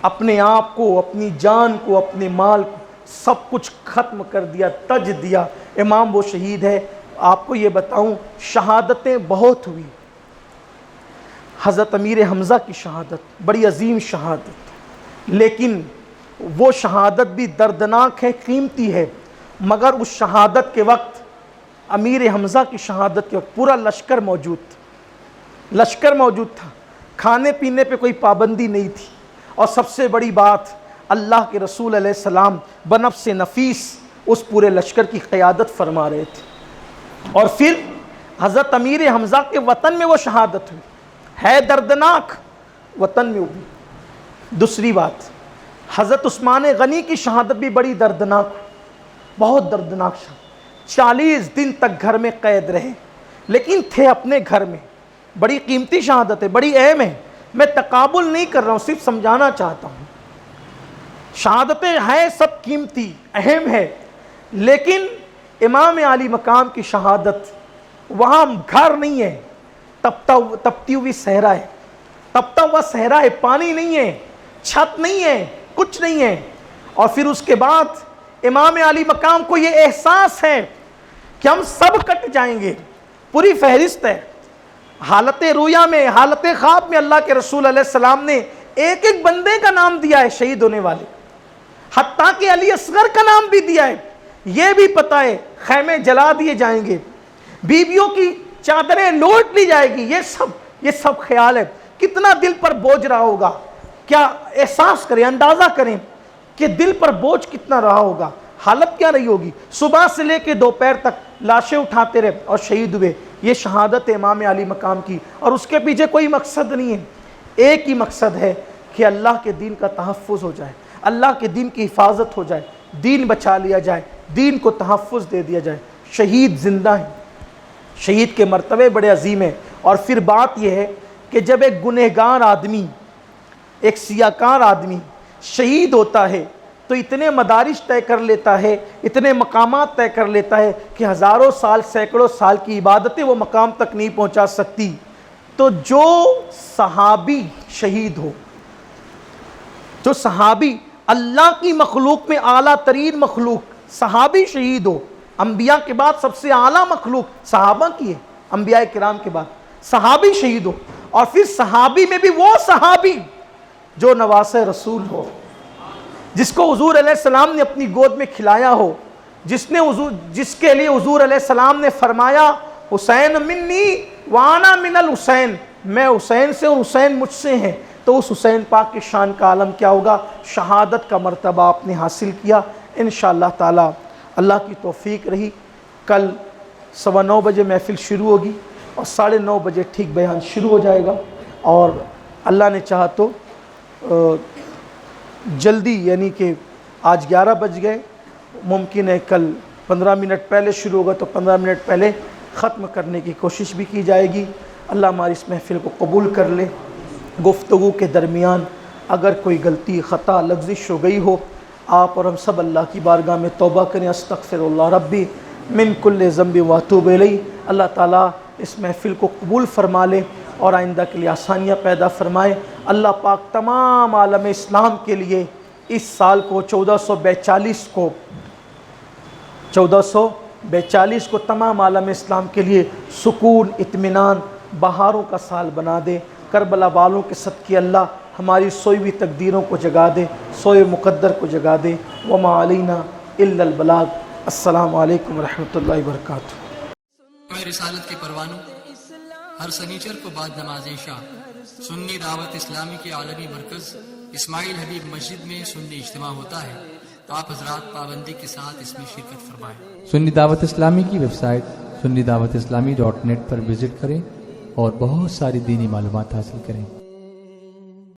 Speaker 1: اپنے آپ کو، اپنی جان کو، اپنے مال کو سب کچھ ختم کر دیا، تج دیا۔ امام وہ شہید ہے۔ آپ کو یہ بتاؤں شہادتیں بہت ہوئی۔ حضرت امیر حمزہ کی شہادت بڑی عظیم شہادت، لیکن وہ شہادت بھی دردناک ہے، قیمتی ہے، مگر اس شہادت کے وقت امیر حمزہ کی شہادت کے وقت پورا لشکر موجود تھا، کھانے پینے پہ کوئی پابندی نہیں تھی، اور سب سے بڑی بات اللہ کے رسول علیہ السلام بنفس نفیس اس پورے لشکر کی قیادت فرما رہے تھے۔ اور پھر حضرت امیر حمزہ کے وطن میں وہ شہادت ہوئی، ہے دردناک، وطن میں ہوئی۔ دوسری بات حضرت عثمان غنی کی شہادت بھی بڑی دردناک، بہت دردناک شہادت۔ 40 دن تک گھر میں قید رہے لیکن تھے اپنے گھر میں۔ بڑی قیمتی شہادت ہے، بڑی اہم ہے، میں تقابل نہیں کر رہا ہوں، صرف سمجھانا چاہتا ہوں۔ شہادتیں ہیں سب قیمتی، اہم ہے، لیکن امام علی مقام کی شہادت وہاں گھر نہیں ہے، تپتی ہوئی صحرا ہے، تپتا ہوا صحرا ہے، پانی نہیں ہے، چھت نہیں ہے، کچھ نہیں ہے۔ اور پھر اس کے بعد امام علی مقام کو یہ احساس ہے کہ ہم سب کٹ جائیں گے، پوری فہرست ہے۔ حالت رویا میں، حالت خواب میں اللہ کے رسول علیہ السلام نے ایک ایک بندے کا نام دیا ہے شہید ہونے والے، حتیٰ کہ علی اصغر کا نام بھی دیا ہے۔ یہ بھی پتہ ہے خیمے جلا دیے جائیں گے، بیویوں کی چادریں لوٹ لی جائے گی، یہ سب خیال ہے۔ کتنا دل پر بوجھ رہا ہوگا، کیا احساس کریں، اندازہ کریں کہ دل پر بوجھ کتنا رہا ہوگا، حالت کیا رہی ہوگی۔ صبح سے لے کے دوپہر تک لاشیں اٹھاتے رہے اور شہید ہوئے۔ یہ شہادت امام علی مقام کی، اور اس کے پیچھے کوئی مقصد نہیں ہے، ایک ہی مقصد ہے کہ اللہ کے دین کا تحفظ ہو جائے، اللہ کے دین کی حفاظت ہو جائے، دین بچا لیا جائے، دین کو تحفظ دے دیا جائے۔ شہید زندہ ہیں، شہید کے مرتبے بڑے عظیم ہیں۔ اور پھر بات یہ ہے کہ جب ایک گنہگار آدمی، ایک سیاکار آدمی شہید ہوتا ہے تو اتنے مدارج طے کر لیتا ہے، اتنے مقامات طے کر لیتا ہے کہ ہزاروں سال، سینکڑوں سال کی عبادتیں وہ مقام تک نہیں پہنچا سکتی۔ تو جو صحابی شہید ہو، جو صحابی اللہ کی مخلوق میں اعلیٰ ترین مخلوق صحابی شہید ہو، انبیاء کے بعد سب سے اعلیٰ مخلوق صحابہ کی ہے، انبیاء کرام کے بعد صحابی شہید ہو، اور پھر صحابی میں بھی وہ صحابی جو نواس رسول ہو، جس کو حضور علیہ السلام نے اپنی گود میں کھلایا ہو، جس کے لیے حضور علیہ السلام نے فرمایا حسین منی وانا من الحسین، میں حسین سے اور حسین مجھ سے ہیں۔ تو اس حسین پاک کی شان کا عالم کیا ہوگا، شہادت کا مرتبہ آپ نے حاصل کیا۔ انشاءاللہ تعالی اللہ کی توفیق رہی کل 9:15 بجے محفل شروع ہوگی اور 9:30 بجے ٹھیک بیان شروع ہو جائے گا، اور اللہ نے چاہا تو جلدی، یعنی کہ آج 11 بج گئے، ممکن ہے کل 15 منٹ پہلے شروع ہوگا تو 15 منٹ پہلے ختم کرنے کی کوشش بھی کی جائے گی۔ اللہ ہماری اس محفل کو قبول کر لے۔ گفتگو کے درمیان اگر کوئی غلطی، خطا، لغزش ہو گئی ہو، آپ اور ہم سب اللہ کی بارگاہ میں توبہ کریں۔ استغفر اللہ ربی من کل ذنب واتوب الیہ۔ اللہ تعالیٰ اس محفل کو قبول فرما لے اور آئندہ کے لیے آسانیاں پیدا فرمائے۔ اللہ پاک تمام عالم اسلام کے لیے اس سال کو 1442 کو تمام عالم اسلام کے لیے سکون، اطمینان، بہاروں کا سال بنا دے۔ کربلا والوں کے صدقے اللہ ہماری سوئی ہوئی تقدیروں کو جگا دے، سوئے مقدر کو جگا دے۔ وما علینا الا البلاغ۔ السلام علیکم ورحمۃ اللہ وبرکاتہ۔
Speaker 2: رسالت کے پروانوں، ہر سنیچر کو بعد نماز عشاء سنی دعوت اسلامی کے عالمی مرکز اسماعیل حبیب مسجد میں سنی اجتماع ہوتا ہے، تو آپ حضرات پابندی کے ساتھ اس میں شرکت فرمائیں۔
Speaker 3: سنی دعوت اسلامی کی website sunni dawat islami.net پر وزٹ کریں اور بہت ساری دینی معلومات حاصل کریں۔